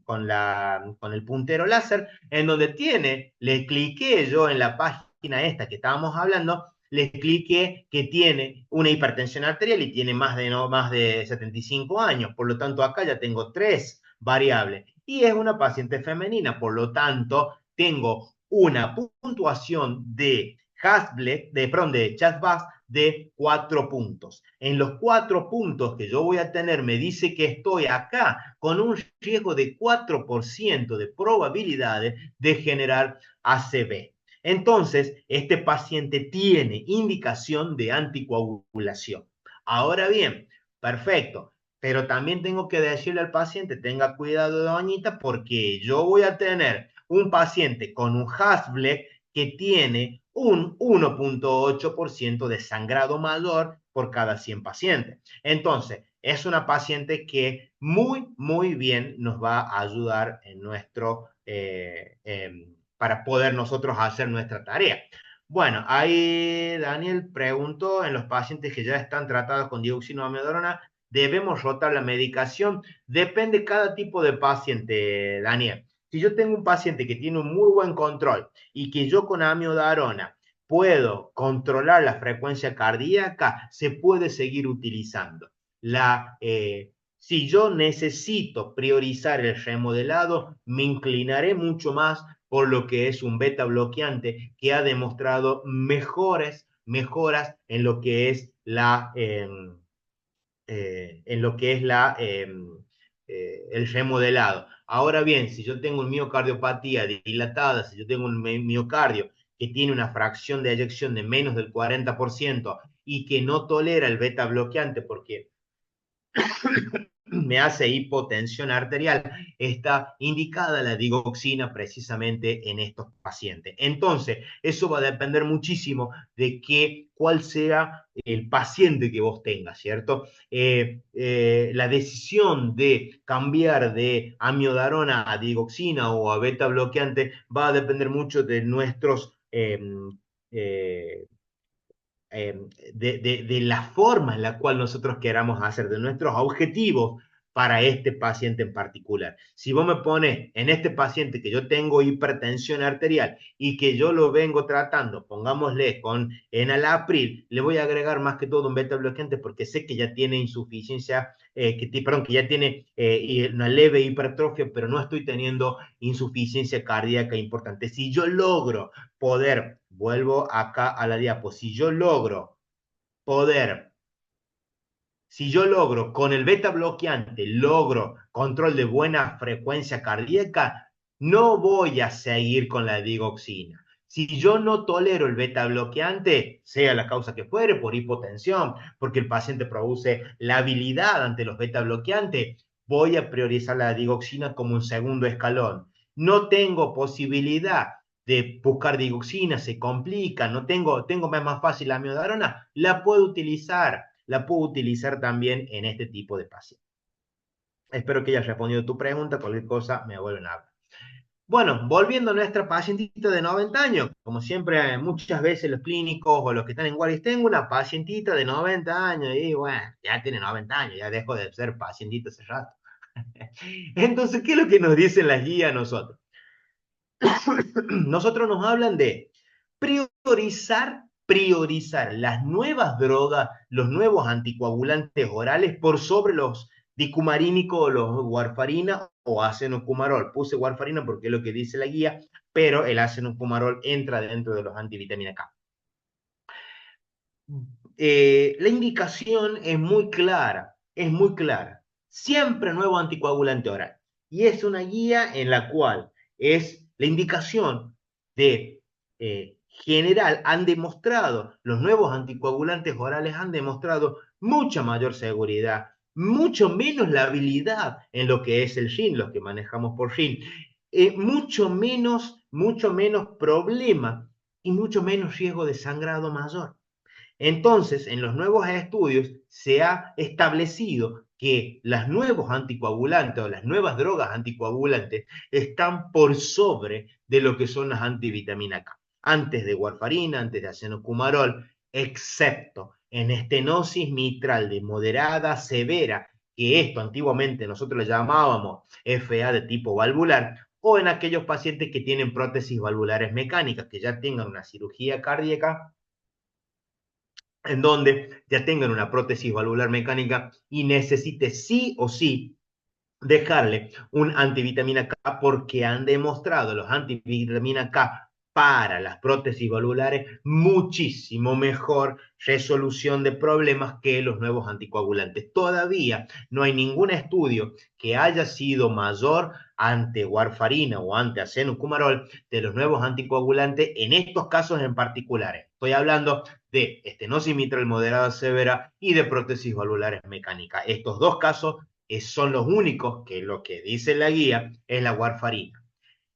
con el puntero láser, en donde le cliqué yo en la página esta que estábamos hablando, le cliqué que tiene una hipertensión arterial y tiene más de 75 años, por lo tanto acá ya tengo 3 variables, y es una paciente femenina, por lo tanto tengo una puntuación de Chasbach de 4 puntos. En los 4 puntos que yo voy a tener, me dice que estoy acá con un riesgo de 4% de probabilidades de generar ACV. Entonces, este paciente tiene indicación de anticoagulación. Ahora bien, perfecto, pero también tengo que decirle al paciente, tenga cuidado, doñita, porque yo voy a tener un paciente con un Hasblek que tiene un 1,8% de sangrado mayor por cada 100 pacientes. Entonces, es una paciente que muy bien nos va a ayudar en para poder nosotros hacer nuestra tarea. Bueno, ahí Daniel preguntó, en los pacientes que ya están tratados con dioxina o amiodarona, ¿debemos rotar la medicación? Depende cada tipo de paciente, Daniel. Si yo tengo un paciente que tiene un muy buen control y que yo con amiodarona puedo controlar la frecuencia cardíaca, se puede seguir utilizando. Si yo necesito priorizar el remodelado, me inclinaré mucho más por lo que es un beta bloqueante que ha demostrado mejoras en lo que es el remodelado. Ahora bien, si yo tengo una miocardiopatía dilatada, si yo tengo un miocardio que tiene una fracción de eyección de menos del 40% y que no tolera el beta bloqueante porque me hace hipotensión arterial, está indicada la digoxina precisamente en estos pacientes. Entonces, eso va a depender muchísimo de cuál sea el paciente que vos tengas, ¿cierto? La decisión de cambiar de amiodarona a digoxina o a beta bloqueante va a depender mucho de nuestros eh, eh, de la forma en la cual nosotros queramos hacer, de nuestros objetivos para este paciente en particular. Si vos me pones en este paciente que yo tengo hipertensión arterial y que yo lo vengo tratando, pongámosle con enalapril, le voy a agregar más que todo un beta bloqueante porque sé que ya tiene insuficiencia, que ya tiene una leve hipertrofia, pero no estoy teniendo insuficiencia cardíaca importante. Si yo logro poder, vuelvo acá a la diapo, poder, si yo logro con el beta bloqueante, logro control de buena frecuencia cardíaca, no voy a seguir con la digoxina. Si yo no tolero el beta bloqueante, sea la causa que fuere, por hipotensión, porque el paciente produce labilidad ante los beta bloqueantes, voy a priorizar la digoxina como un segundo escalón. No tengo posibilidad de buscar digoxina, se complica, tengo más fácil la amiodarona, la puedo utilizar también en este tipo de pacientes. Espero que haya respondido tu pregunta, cualquier cosa me vuelven a hablar. Bueno, volviendo a nuestra pacientita de 90 años, como siempre, muchas veces los clínicos o los que están en guardias, tengo una pacientita de 90 años y bueno, ya tiene 90 años, ya dejo de ser pacientita hace rato. Entonces, ¿qué es lo que nos dicen las guías a nosotros? Nosotros nos hablan de priorizar las nuevas drogas, los nuevos anticoagulantes orales por sobre los dicumarínicos, los warfarina o acenocumarol. Puse warfarina porque es lo que dice la guía, pero el acenocumarol entra dentro de los antivitamina K. La indicación es muy clara, es muy clara. Siempre nuevo anticoagulante oral. Y es una guía en la cual es la indicación de general, los nuevos anticoagulantes orales han demostrado mucha mayor seguridad, mucho menos labilidad en lo que es el SHIN, los que manejamos por SHIN, mucho menos problema y mucho menos riesgo de sangrado mayor. Entonces, en los nuevos estudios se ha establecido que los nuevos anticoagulantes o las nuevas drogas anticoagulantes están por sobre de lo que son las antivitamina K. Antes de warfarina, antes de acenocumarol, excepto en estenosis mitral de moderada a severa, que esto antiguamente nosotros le llamábamos FA de tipo valvular, o en aquellos pacientes que tienen prótesis valvulares mecánicas, que ya tengan una cirugía cardíaca en donde ya tengan una prótesis valvular mecánica y necesite sí o sí dejarle un antivitamina K porque han demostrado los antivitamina K para las prótesis valvulares muchísimo mejor resolución de problemas que los nuevos anticoagulantes. Todavía no hay ningún estudio que haya sido mayor ante warfarina o ante acenocumarol de los nuevos anticoagulantes en estos casos en particulares. Estoy hablando de estenosis mitral moderada severa y de prótesis valvulares mecánicas. Estos dos casos son los únicos que lo que dice la guía es la warfarina.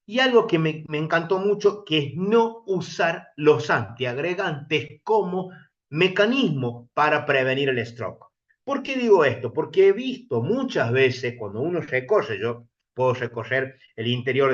Y algo que me encantó mucho, que es no usar los antiagregantes como mecanismo para prevenir el stroke. ¿Por qué digo esto? Porque he visto muchas veces cuando uno recorre, yo puedo recorrer el interior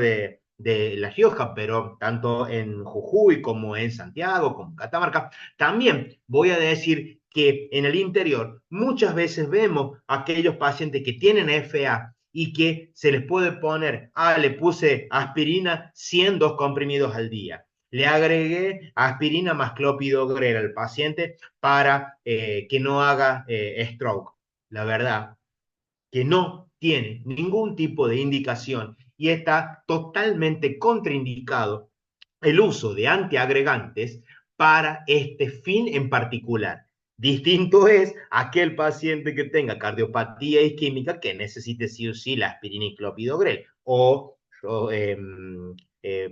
de La Rioja, pero tanto en Jujuy como en Santiago, como en Catamarca. También voy a decir que en el interior muchas veces vemos aquellos pacientes que tienen FA y que se les puede poner, le puse aspirina 102 comprimidos al día. Le agregué aspirina más clopidogrel al paciente para que no haga stroke. La verdad que no tiene ningún tipo de indicación y está totalmente contraindicado el uso de antiagregantes para este fin en particular. Distinto es aquel paciente que tenga cardiopatía isquémica que necesite sí o sí la aspirina y clopidogrel o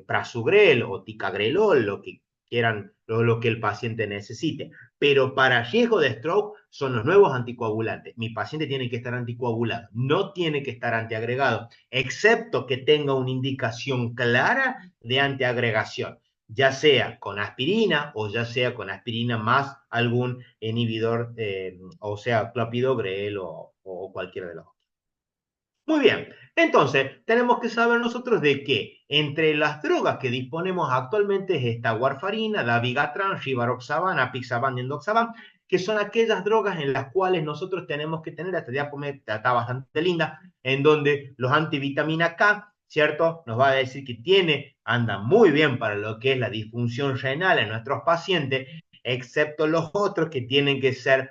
prasugrel o ticagrelol, lo que quieran, lo que el paciente necesite. Pero para riesgo de stroke son los nuevos anticoagulantes. Mi paciente tiene que estar anticoagulado, no tiene que estar antiagregado, excepto que tenga una indicación clara de antiagregación, ya sea con aspirina o ya sea con aspirina más algún inhibidor, o sea, clopidogrel o cualquiera de los otros. Muy bien, entonces tenemos que saber nosotros de que entre las drogas que disponemos actualmente es esta warfarina, dabigatran, rivaroxaban, apixaban y endoxaban, que son aquellas drogas en las cuales nosotros tenemos que tener, esta diapositiva está bastante linda, en donde los antivitamina K, ¿cierto? Nos va a decir que anda muy bien para lo que es la disfunción renal en nuestros pacientes, excepto los otros que tienen que ser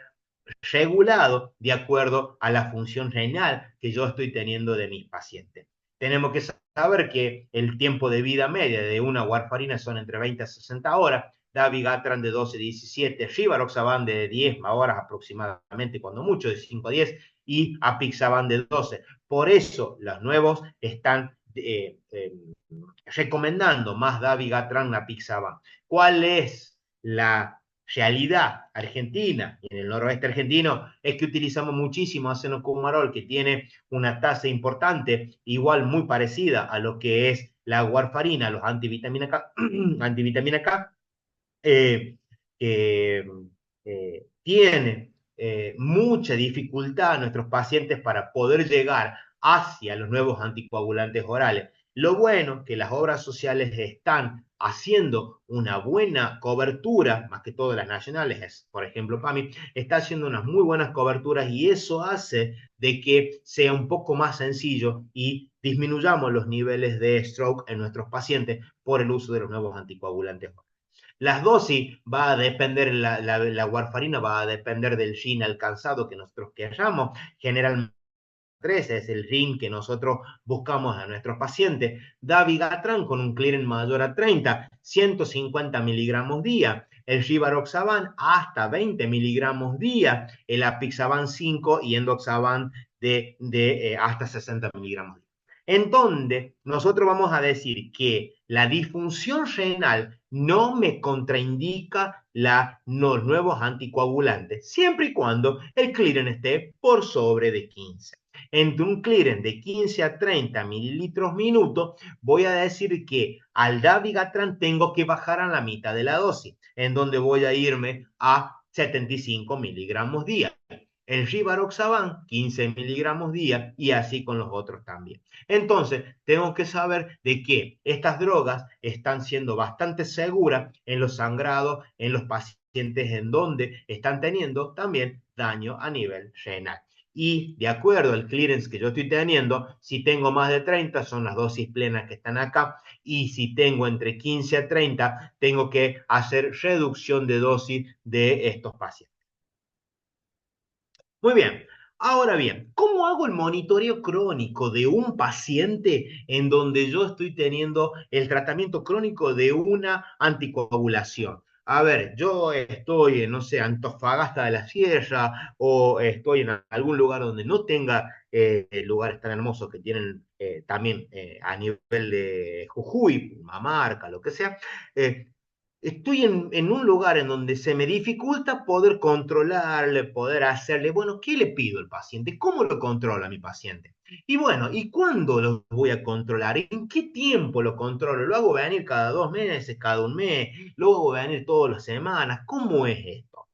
regulado de acuerdo a la función renal que yo estoy teniendo de mis pacientes. Tenemos que saber que el tiempo de vida media de una warfarina son entre 20 a 60 horas, dabigatran de 12 a 17, rivaroxaban de 10 horas aproximadamente, cuando mucho, de 5 a 10, y apixaban de 12. Por eso los nuevos están recomendando más dabigatran apixaban. ¿Cuál es la realidad argentina y en el noroeste argentino? Es que utilizamos muchísimo acenocumarol, que tiene una tasa importante, igual muy parecida a lo que es la warfarina, los antivitamina K, antivitamina K eh, eh, tiene mucha dificultad a nuestros pacientes para poder llegar hacia los nuevos anticoagulantes orales. Lo bueno que las obras sociales están haciendo una buena cobertura, más que todo las nacionales, por ejemplo, PAMI, está haciendo unas muy buenas coberturas y eso hace de que sea un poco más sencillo y disminuyamos los niveles de stroke en nuestros pacientes por el uso de los nuevos anticoagulantes. Las dosis va a depender, la warfarina va a depender del GIN alcanzado que nosotros queramos. Generalmente 13 es el GIN que nosotros buscamos a nuestros pacientes. Dabigatran con un clearance mayor a 30, 150 miligramos día. El rivaroxaban hasta 20 miligramos día. El apixaban 5 y endoxaban de hasta 60 miligramos día. En donde nosotros vamos a decir que la disfunción renal no me contraindica los nuevos anticoagulantes, siempre y cuando el clearance esté por sobre de 15. Entre un clearance de 15 a 30 mililitros minuto, voy a decir que al dabigatran tengo que bajar a la mitad de la dosis, en donde voy a irme a 75 miligramos día. El rivaroxaban, 15 miligramos día, y así con los otros también. Entonces, tengo que saber de que estas drogas están siendo bastante seguras en los sangrados, en los pacientes en donde están teniendo también daño a nivel renal. Y de acuerdo al clearance que yo estoy teniendo, si tengo más de 30 son las dosis plenas que están acá, y si tengo entre 15 a 30, tengo que hacer reducción de dosis de estos pacientes. Muy bien. Ahora bien, ¿cómo hago el monitoreo crónico de un paciente en donde yo estoy teniendo el tratamiento crónico de una anticoagulación? A ver, yo estoy en, no sé, Antofagasta de la Sierra o estoy en algún lugar donde no tenga lugares tan hermosos que tienen también a nivel de Jujuy, Mamarca, lo que sea. Estoy en un lugar en donde se me dificulta poder controlarle, poder hacerle, bueno, ¿qué le pido al paciente? ¿Cómo lo controla mi paciente? Y bueno, ¿y cuándo lo voy a controlar? ¿En qué tiempo lo controlo? ¿Lo hago venir cada 2 meses, cada un mes? ¿Lo hago venir todas las semanas? ¿Cómo es esto?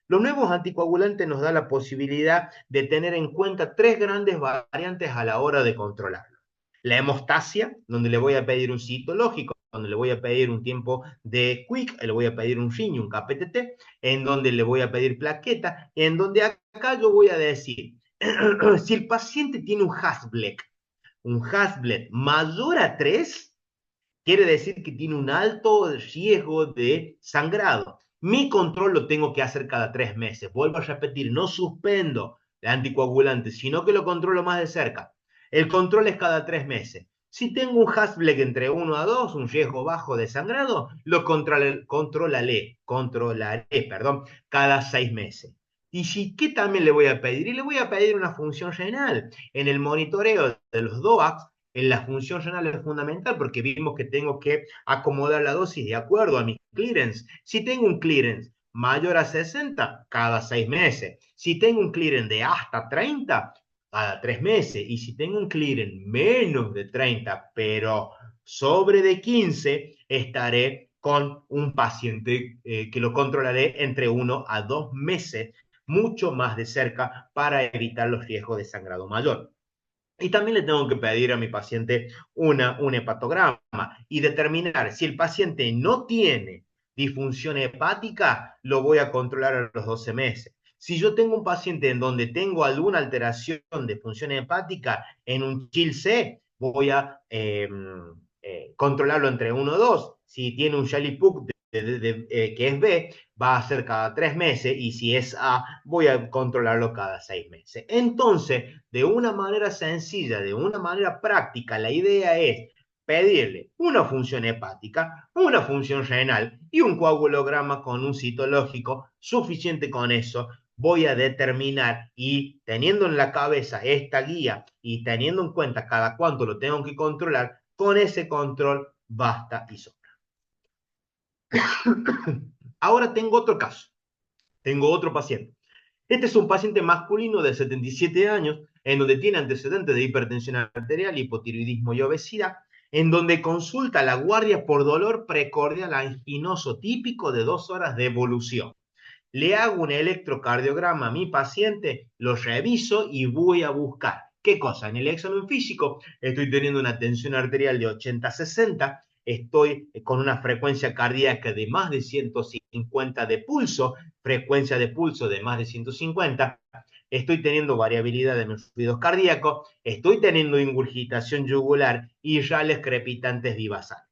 Los nuevos anticoagulantes nos dan la posibilidad de tener en cuenta tres grandes variantes a la hora de controlarlo. La hemostasia, donde le voy a pedir un citológico, donde le voy a pedir un tiempo de quick, le voy a pedir un FINI, un KPTT, en donde le voy a pedir plaqueta, en donde acá yo voy a decir, si el paciente tiene un Hasbled mayor a 3, quiere decir que tiene un alto riesgo de sangrado. Mi control lo tengo que hacer cada 3 meses. Vuelvo a repetir, no suspendo el anticoagulante, sino que lo controlo más de cerca. El control es cada 3 meses. Si tengo un Hasbled entre 1 a 2, un riesgo bajo de sangrado, lo controlaré, cada 6 meses. ¿Y si qué también le voy a pedir? Y le voy a pedir una función renal. En el monitoreo de los DOACs, en la función renal es fundamental porque vimos que tengo que acomodar la dosis de acuerdo a mi clearance. Si tengo un clearance mayor a 60, cada 6 meses. Si tengo un clearance de hasta 30, cada 3 meses. Y si tengo un clearance menos de 30, pero sobre de 15, estaré con un paciente que lo controlaré entre 1 a 2 meses, mucho más de cerca para evitar los riesgos de sangrado mayor. Y también le tengo que pedir a mi paciente un hepatograma y determinar si el paciente no tiene disfunción hepática, lo voy a controlar a los 12 meses. Si yo tengo un paciente en donde tengo alguna alteración de función hepática en un CHIL-C, voy a controlarlo entre 1 o 2. Si tiene un Shelly-Pugh que es B, va a ser cada 3 meses, y si es A, voy a controlarlo cada 6 meses. Entonces, de una manera sencilla, de una manera práctica, la idea es pedirle una función hepática, una función renal y un coagulograma con un citológico. Suficiente con eso. Voy a determinar, y teniendo en la cabeza esta guía y teniendo en cuenta cada cuánto lo tengo que controlar, con ese control basta y sobra. Ahora tengo otro caso, tengo otro paciente. Este es un paciente masculino de 77 años, en donde tiene antecedentes de hipertensión arterial, hipotiroidismo y obesidad, en donde consulta la guardia por dolor precordial anginoso típico de 2 horas de evolución. Le hago un electrocardiograma a mi paciente, lo reviso y voy a buscar. ¿Qué cosa? En el examen físico estoy teniendo una tensión arterial de 80-60, estoy con una frecuencia cardíaca de más de 150 de pulso, frecuencia de pulso de más de 150, estoy teniendo variabilidad de mis fluidos cardíacos, estoy teniendo ingurgitación yugular y rales crepitantes divasales.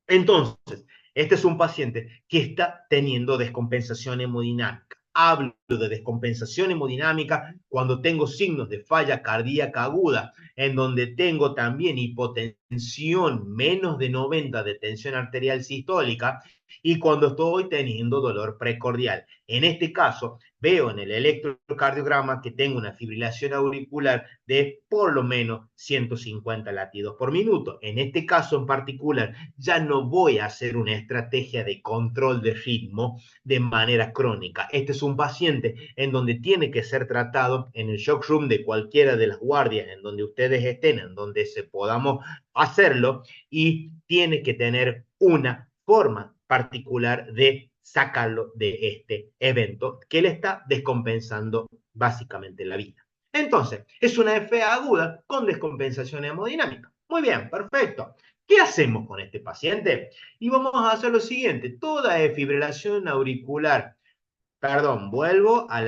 Entonces, este es un paciente que está teniendo descompensación hemodinámica. Hablo de descompensación hemodinámica cuando tengo signos de falla cardíaca aguda, en donde tengo también hipotensión menos de 90 de tensión arterial sistólica, y cuando estoy teniendo dolor precordial. En este caso, veo en el electrocardiograma que tengo una fibrilación auricular de por lo menos 150 latidos por minuto. En este caso en particular, ya no voy a hacer una estrategia de control de ritmo de manera crónica. Este es un paciente en donde tiene que ser tratado en el shock room de cualquiera de las guardias en donde ustedes estén, en donde se podamos hacerlo, y tiene que tener una forma particular de sacarlo de este evento que le está descompensando básicamente la vida. Entonces, es una FA aguda con descompensación hemodinámica. Muy bien, perfecto. ¿Qué hacemos con este paciente? Y vamos a hacer lo siguiente. Toda fibrilación auricular, perdón, vuelvo a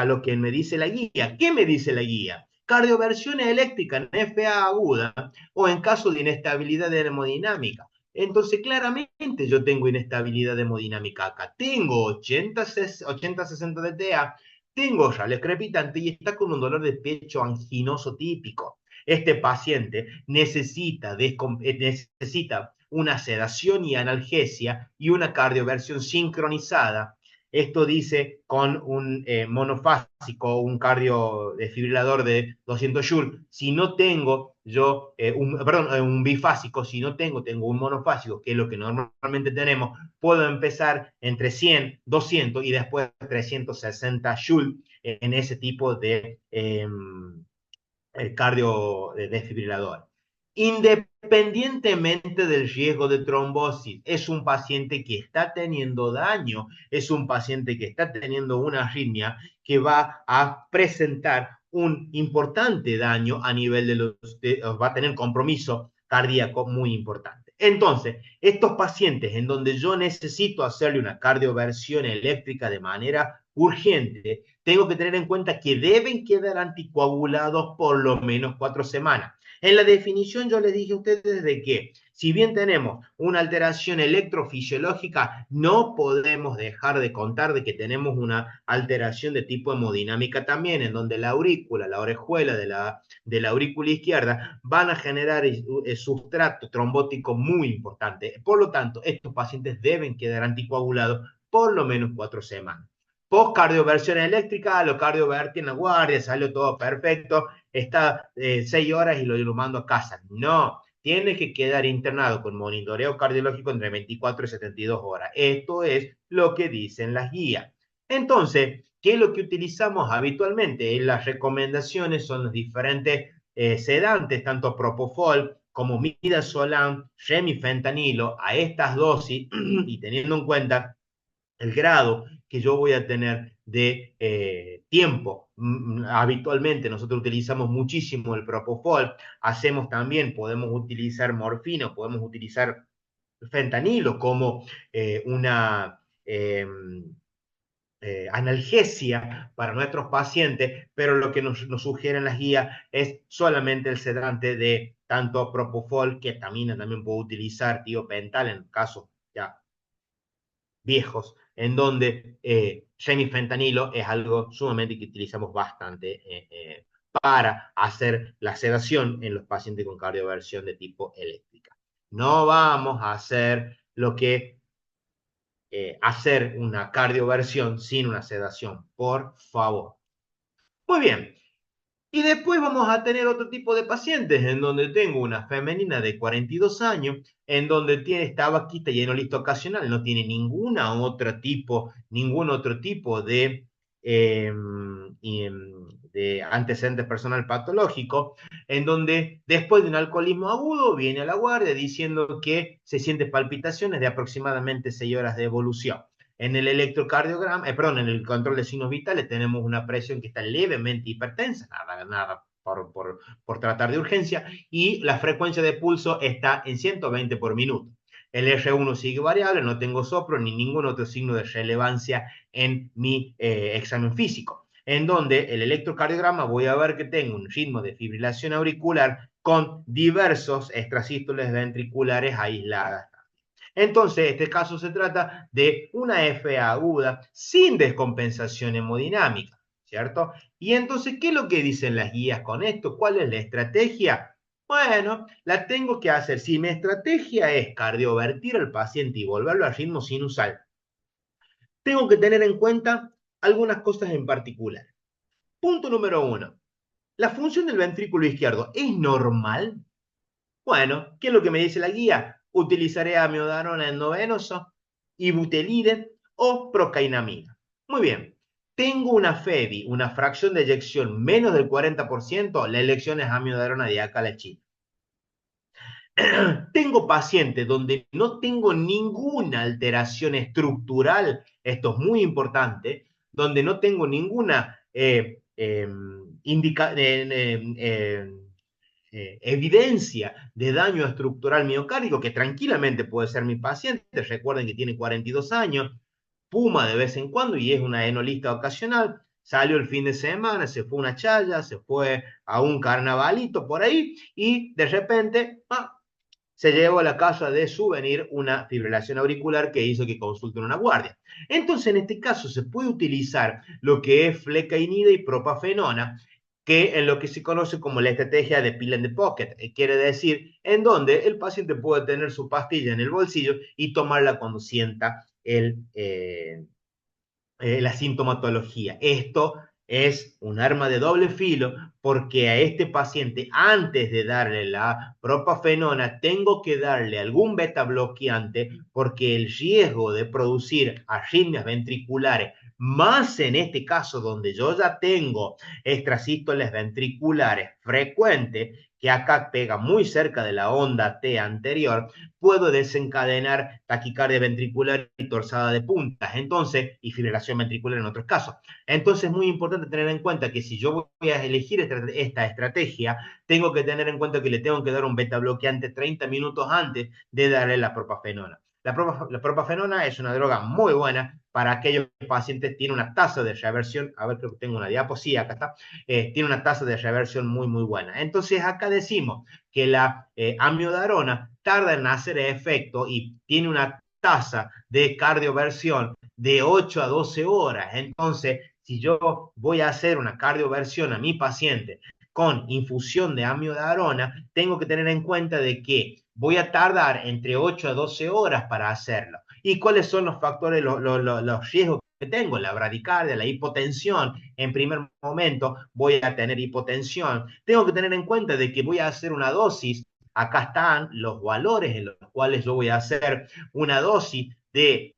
lo que me dice la guía. ¿Qué me dice la guía? Cardioversión eléctrica en FA aguda o en caso de inestabilidad hemodinámica. Entonces, claramente yo tengo inestabilidad hemodinámica acá. Tengo 80-60 de TA, tengo rales crepitantes y está con un dolor de pecho anginoso típico. Este paciente necesita una sedación y analgesia y una cardioversión sincronizada. Esto dice con un monofásico, un cardiodefibrilador de 200 Joule. Si no tengo yo, un bifásico, si no tengo un monofásico, que es lo que normalmente tenemos, puedo empezar entre 100, 200 y después 360 Joule en ese tipo de cardiodefibrilador. Independientemente del riesgo de trombosis, es un paciente que está teniendo daño, es un paciente que está teniendo una arritmia que va a presentar un importante daño a nivel va a tener compromiso cardíaco muy importante. Entonces, estos pacientes en donde yo necesito hacerle una cardioversión eléctrica de manera urgente, tengo que tener en cuenta que deben quedar anticoagulados por lo menos 4 semanas. En la definición yo les dije a ustedes de que si bien tenemos una alteración electrofisiológica, no podemos dejar de contar de que tenemos una alteración de tipo hemodinámica también, en donde la aurícula, la orejuela de la aurícula izquierda van a generar sustrato trombótico muy importante. Por lo tanto, estos pacientes deben quedar anticoagulados por lo menos 4 semanas. Post-cardioversión eléctrica, lo cardiovertí en la guardia, salió todo perfecto, está 6 horas y lo mando a casa. No, tiene que quedar internado con monitoreo cardiológico entre 24 y 72 horas. Esto es lo que dicen las guías. Entonces, ¿qué es lo que utilizamos habitualmente? Las recomendaciones son los diferentes sedantes, tanto propofol como midazolam, remifentanilo, a estas dosis y teniendo en cuenta el grado que yo voy a tener de tiempo. Habitualmente nosotros utilizamos muchísimo el propofol, podemos utilizar morfina, podemos utilizar fentanilo como una analgesia para nuestros pacientes, pero lo que nos sugieren las guías es solamente el sedante de tanto propofol, ketamina también puedo utilizar, tiopental en casos ya viejos, en donde remifentanilo es algo sumamente que utilizamos bastante para hacer la sedación en los pacientes con cardioversión de tipo eléctrica. No vamos a hacer lo que hacer una cardioversión sin una sedación, por favor. Muy bien. Y después vamos a tener otro tipo de pacientes, en donde tengo una femenina de 42 años, en donde está vaquita y enolista ocasional, no tiene ningún otro tipo de antecedente personal patológico, en donde después de un alcoholismo agudo viene a la guardia diciendo que se siente palpitaciones de aproximadamente 6 horas de evolución. En el electrocardiograma, en el control de signos vitales tenemos una presión que está levemente hipertensa, nada por tratar de urgencia, y la frecuencia de pulso está en 120 por minuto. El R1 sigue variable, no tengo soplo ni ningún otro signo de relevancia en mi examen físico. En donde el electrocardiograma voy a ver que tengo un ritmo de fibrilación auricular con diversos extrasístoles ventriculares aisladas. Entonces, este caso se trata de una FA aguda sin descompensación hemodinámica, ¿cierto? Y entonces, ¿qué es lo que dicen las guías con esto? ¿Cuál es la estrategia? Bueno, la tengo que hacer. Si mi estrategia es cardiovertir al paciente y volverlo al ritmo sinusal, tengo que tener en cuenta algunas cosas en particular. Punto número 1. ¿La función del ventrículo izquierdo es normal? Bueno, ¿qué es lo que me dice la guía? Utilizaré amiodarona endovenosa, ibutelide o procainamida. Muy bien. Tengo una FEBI, una fracción de eyección menos del 40%, la elección es amiodarona diacalachina. Tengo pacientes donde no tengo ninguna alteración estructural, esto es muy importante, donde no tengo ninguna evidencia de daño estructural miocárdico, que tranquilamente puede ser mi paciente. Recuerden que tiene 42 años, fuma de vez en cuando y es una enolista ocasional. Salió el fin de semana, se fue a una chaya, se fue a un carnavalito por ahí y de repente se llevó a la casa de souvenir una fibrilación auricular que hizo que consulten una guardia. Entonces, en este caso se puede utilizar lo que es flecainida y propafenona, que en lo que se conoce como la estrategia de pill in the pocket, quiere decir en donde el paciente puede tener su pastilla en el bolsillo y tomarla cuando sienta la sintomatología. Esto es un arma de doble filo porque a este paciente, antes de darle la propafenona, tengo que darle algún beta bloqueante porque el riesgo de producir arritmias ventriculares, más en este caso donde yo ya tengo extrasístoles ventriculares frecuentes, que acá pega muy cerca de la onda T anterior, puedo desencadenar taquicardia ventricular y torsada de puntas, entonces, y fibrilación ventricular en otros casos. Entonces es muy importante tener en cuenta que si yo voy a elegir esta estrategia, tengo que tener en cuenta que le tengo que dar un beta bloqueante 30 minutos antes de darle la propafenona. La propafenona es una droga muy buena para aquellos pacientes, tiene una tasa de reversión, a ver, creo que tengo una diapositiva, acá está, tiene una tasa de reversión muy, muy buena. Entonces acá decimos que la amiodarona tarda en hacer efecto y tiene una tasa de cardioversión de 8 a 12 horas. Entonces, si yo voy a hacer una cardioversión a mi paciente con infusión de amiodarona, tengo que tener en cuenta de que voy a tardar entre 8 a 12 horas para hacerlo. ¿Y cuáles son los factores, los riesgos que tengo? La bradicardia, la hipotensión. En primer momento voy a tener hipotensión. Tengo que tener en cuenta de que voy a hacer una dosis. Acá están los valores en los cuales yo voy a hacer una dosis de,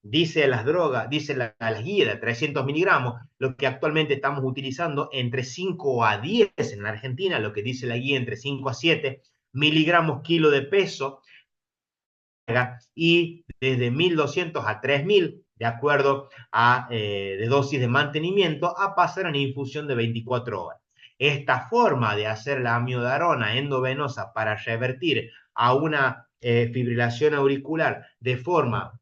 dice las drogas, dice la guía de 300 miligramos, lo que actualmente estamos utilizando entre 5 a 10 en la Argentina, lo que dice la guía entre 5 a 7 miligramos kilo de peso, y desde 1200 a 3000, de acuerdo a de dosis de mantenimiento, a pasar a una infusión de 24 horas. Esta forma de hacer la amiodarona endovenosa para revertir a una fibrilación auricular de forma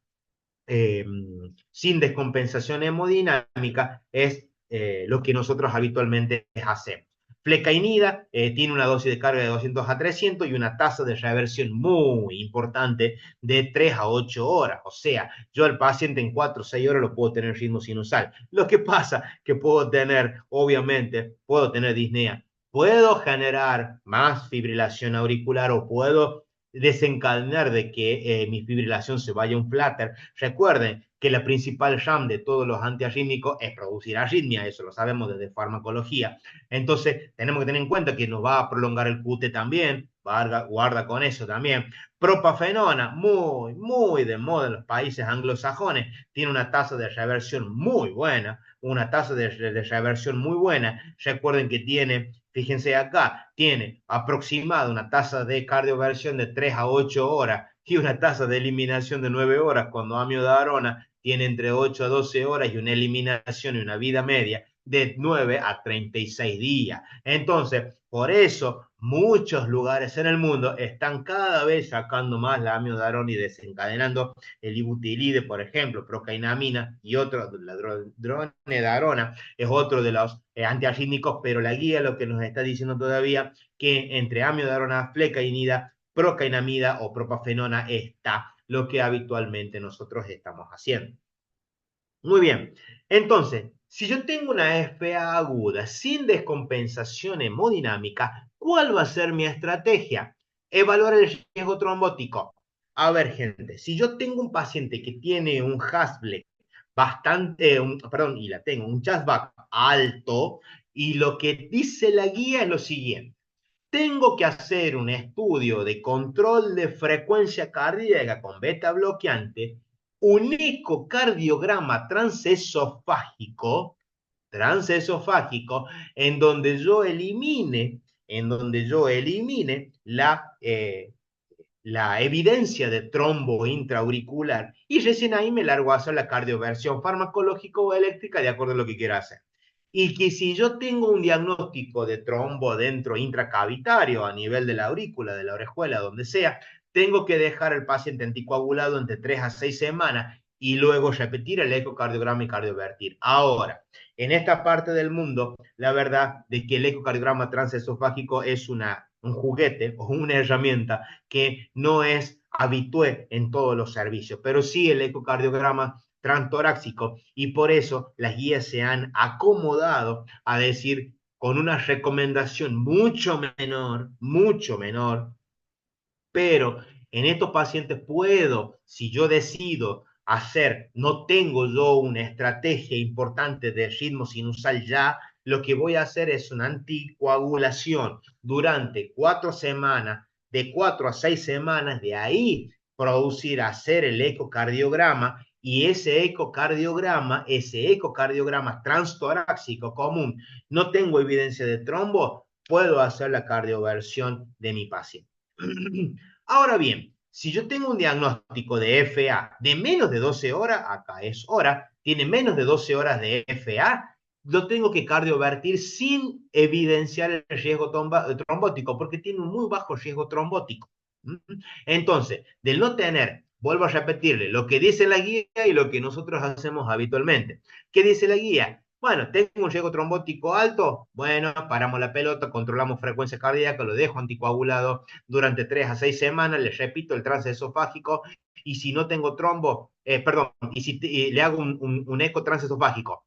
sin descompensación hemodinámica es lo que nosotros habitualmente hacemos. Flecainida tiene una dosis de carga de 200 a 300 y una tasa de reversión muy importante de 3 a 8 horas. O sea, yo al paciente en 4 o 6 horas lo puedo tener ritmo sinusal. Lo que pasa que puedo tener, obviamente, puedo tener disnea. Puedo generar más fibrilación auricular o puedo desencadenar de que mi fibrilación se vaya a un flutter. Recuerden que la principal RAM de todos los antiarrítmicos es producir arritmia, eso lo sabemos desde farmacología. Entonces, tenemos que tener en cuenta que nos va a prolongar el QT también, guarda con eso también. Propafenona, muy, muy de moda en los países anglosajones, tiene una tasa de reversión muy buena, una tasa de reversión muy buena. Recuerden que tiene, fíjense acá, tiene aproximada una tasa de cardioversión de 3 a 8 horas y una tasa de eliminación de 9 horas, cuando amiodarona tiene entre 8 a 12 horas y una eliminación y una vida media de 9 a 36 días. Entonces, por eso muchos lugares en el mundo están cada vez sacando más la amiodarona y desencadenando el ibutilide, por ejemplo, procainamina y otro, la dronedarona es otro de los antiarrítmicos, pero la guía lo que nos está diciendo todavía que entre amiodarona, flecainida, procainamida o propafenona está lo que habitualmente nosotros estamos haciendo. Muy bien, entonces, si yo tengo una FA aguda sin descompensación hemodinámica, ¿cuál va a ser mi estrategia? Evaluar el riesgo trombótico. A ver, gente, si yo tengo un paciente que tiene un Hasblek bastante, perdón, y la tengo, un Chasback alto, y lo que dice la guía es lo siguiente. Tengo que hacer un estudio de control de frecuencia cardíaca con beta bloqueante, un ecocardiograma transesofágico, en donde yo elimine la evidencia de trombo intraauricular y recién ahí me largo a hacer la cardioversión farmacológica o eléctrica de acuerdo a lo que quiera hacer. Y que si yo tengo un diagnóstico de trombo dentro intracavitario a nivel de la aurícula, de la orejuela, donde sea, tengo que dejar al paciente anticoagulado entre 3 a 6 semanas y luego repetir el ecocardiograma y cardiovertir. Ahora, en esta parte del mundo, la verdad de que el ecocardiograma transesofágico es un juguete o una herramienta que no es habitué en todos los servicios, pero sí el ecocardiograma transtorácico y por eso las guías se han acomodado a decir con una recomendación mucho menor, pero en estos pacientes puedo, si yo decido hacer, no tengo yo una estrategia importante de ritmo sinusal ya, lo que voy a hacer es una anticoagulación durante 4 semanas, de 4 a 6 semanas, de ahí producir, hacer el ecocardiograma y ese ecocardiograma transtorácico común, no tengo evidencia de trombo, puedo hacer la cardioversión de mi paciente. Ahora bien, si yo tengo un diagnóstico de FA de menos de 12 horas, acá es hora, tiene menos de 12 horas de FA, lo tengo que cardiovertir sin evidenciar el riesgo trombótico, porque tiene un muy bajo riesgo trombótico. Entonces, del no tener, vuelvo a repetirle, lo que dice la guía y lo que nosotros hacemos habitualmente. ¿Qué dice la guía? Bueno, tengo un riesgo trombótico alto, bueno, paramos la pelota, controlamos frecuencia cardíaca, lo dejo anticoagulado durante 3 a 6 semanas, le repito el trance esofágico, y si no tengo trombo, perdón, y si le hago un eco transesofágico,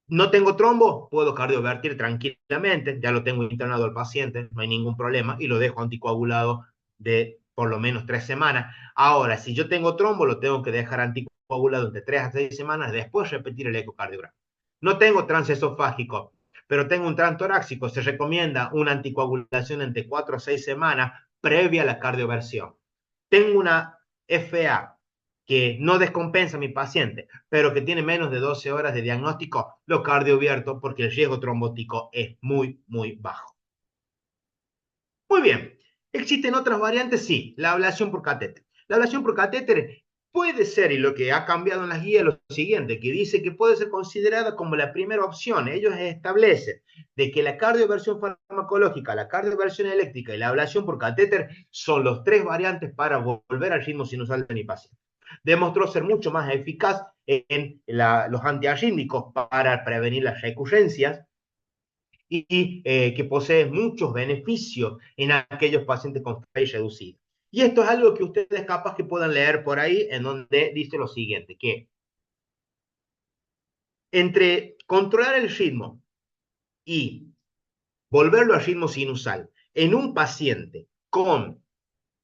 no tengo trombo, puedo cardiovertir tranquilamente, ya lo tengo internado al paciente, no hay ningún problema, y lo dejo anticoagulado de por lo menos 3 semanas. Ahora, si yo tengo trombo, lo tengo que dejar anticoagulado entre 3 a 6 semanas, después repetir el ecocardiograma. No tengo trance esofágico, pero tengo un trance torácico, se recomienda una anticoagulación entre 4 a 6 semanas previa a la cardioversión. Tengo una FA que no descompensa a mi paciente, pero que tiene menos de 12 horas de diagnóstico, lo cardiovierto porque el riesgo trombótico es muy, muy bajo. Muy bien. ¿Existen otras variantes? Sí. La ablación por catéter. La ablación por catéter puede ser, y lo que ha cambiado en las guías, lo siguiente, que dice que puede ser considerada como la primera opción. Ellos establecen de que la cardioversión farmacológica, la cardioversión eléctrica y la ablación por catéter son los 3 variantes para volver al ritmo sinusal de mi paciente. Demostró ser mucho más eficaz en los antiarrítmicos para prevenir las recurrencias y que posee muchos beneficios en aquellos pacientes con fe reducida. Y esto es algo que ustedes capaz que puedan leer por ahí, en donde dice lo siguiente, que entre controlar el ritmo y volverlo al ritmo sinusal en un paciente con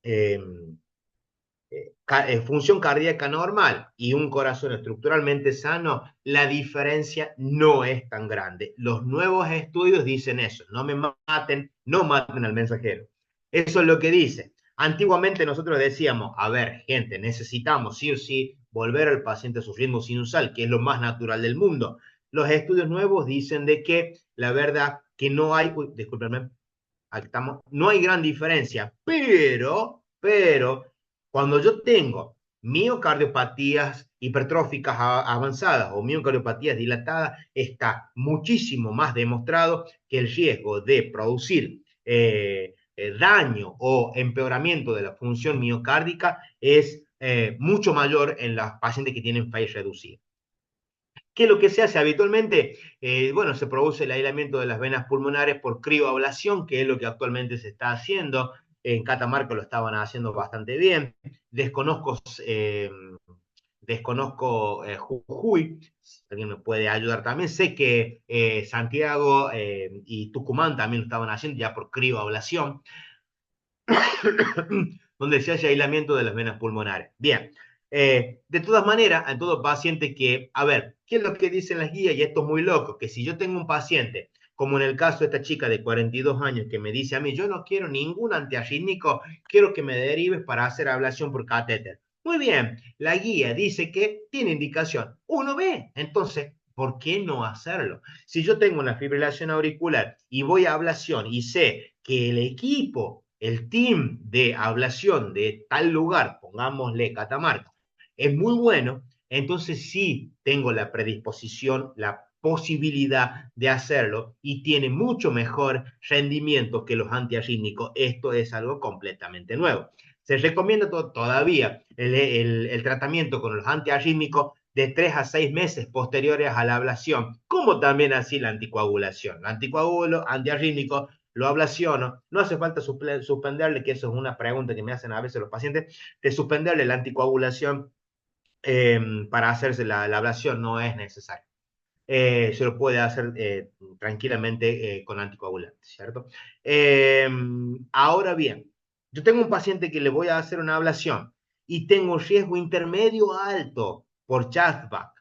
eh, función cardíaca normal y un corazón estructuralmente sano, la diferencia no es tan grande. Los nuevos estudios dicen eso, no me maten, no maten al mensajero. Eso es lo que dice. Antiguamente nosotros decíamos, a ver, gente, necesitamos sí o sí volver al paciente a su ritmo sinusal, que es lo más natural del mundo. Los estudios nuevos dicen de que la verdad que no hay, discúlpenme, aquí estamos, no hay gran diferencia, pero cuando yo tengo miocardiopatías hipertróficas avanzadas o miocardiopatías dilatadas, está muchísimo más demostrado que el riesgo de producir daño o empeoramiento de la función miocárdica es mucho mayor en los pacientes que tienen FAI reducida. ¿Qué es lo que se hace habitualmente? Bueno, se produce el aislamiento de las venas pulmonares por crioablación, que es lo que actualmente se está haciendo. En Catamarca lo estaban haciendo bastante bien. Desconozco Jujuy, si alguien me puede ayudar también. Sé que Santiago y Tucumán también lo estaban haciendo ya por crioablación, donde se hace aislamiento de las venas pulmonares. Bien, de todas maneras, a todo paciente que, a ver, ¿qué es lo que dicen las guías? Y esto es muy loco, que si yo tengo un paciente, como en el caso de esta chica de 42 años que me dice a mí, yo no quiero ningún antiarrítmico, quiero que me derives para hacer ablación por catéter. Muy bien, la guía dice que tiene indicación 1B, entonces, ¿por qué no hacerlo? Si yo tengo una fibrilación auricular y voy a ablación y sé que el equipo, el team de ablación de tal lugar, pongámosle Catamarca, es muy bueno, entonces sí tengo la predisposición, la posibilidad de hacerlo y tiene mucho mejor rendimiento que los antiarrítmicos. Esto es algo completamente nuevo. Se recomienda todavía el tratamiento con los antiarrítmicos de 3 a 6 meses posteriores a la ablación, como también así la anticoagulación. El anticoagulo, antiarrítmico, lo ablaciono, no hace falta suspenderle, que eso es una pregunta que me hacen a veces los pacientes, de suspenderle la anticoagulación para hacerse la ablación no es necesario. Se lo puede hacer tranquilamente con anticoagulantes, ¿cierto? Ahora bien, yo tengo un paciente que le voy a hacer una ablación y tengo un riesgo intermedio alto por chargeback.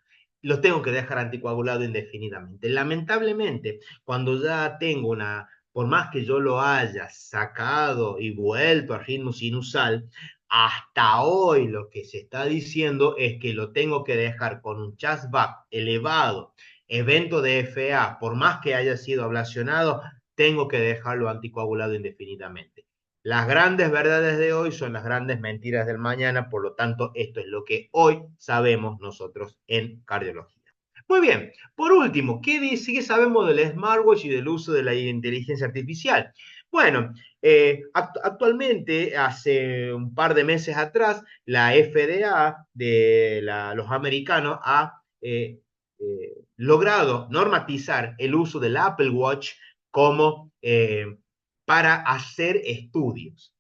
Lo tengo que dejar anticoagulado indefinidamente. Lamentablemente, cuando ya tengo una, por más que yo lo haya sacado y vuelto al ritmo sinusal, hasta hoy lo que se está diciendo es que lo tengo que dejar con un chargeback elevado, evento de FA, por más que haya sido ablacionado, tengo que dejarlo anticoagulado indefinidamente. Las grandes verdades de hoy son las grandes mentiras del mañana, por lo tanto, esto es lo que hoy sabemos nosotros en cardiología. Muy bien, por último, ¿qué sabemos del smartwatch y del uso de la inteligencia artificial? Bueno, actualmente, hace un par de meses atrás, la FDA de los americanos ha logrado normatizar el uso del Apple Watch como para hacer estudios.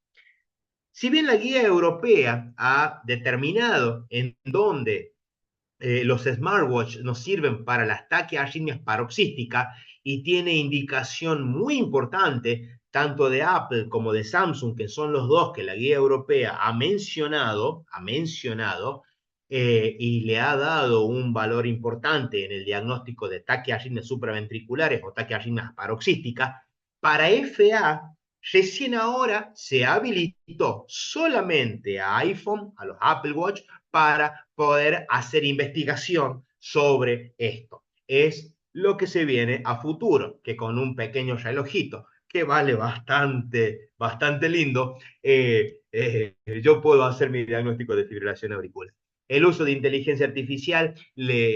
Si bien la guía europea ha determinado en dónde los smartwatch nos sirven para las taquiarritmias paroxísticas y tiene indicación muy importante tanto de Apple como de Samsung, que son los dos que la guía europea ha mencionado y le ha dado un valor importante en el diagnóstico de taquiarritmias supraventriculares o taquiarritmias paroxísticas. Para FA, recién ahora se habilitó solamente a iPhone, a los Apple Watch, para poder hacer investigación sobre esto. Es lo que se viene a futuro, que con un pequeño relojito que vale bastante lindo, yo puedo hacer mi diagnóstico de fibrilación auricular. El uso de inteligencia artificial,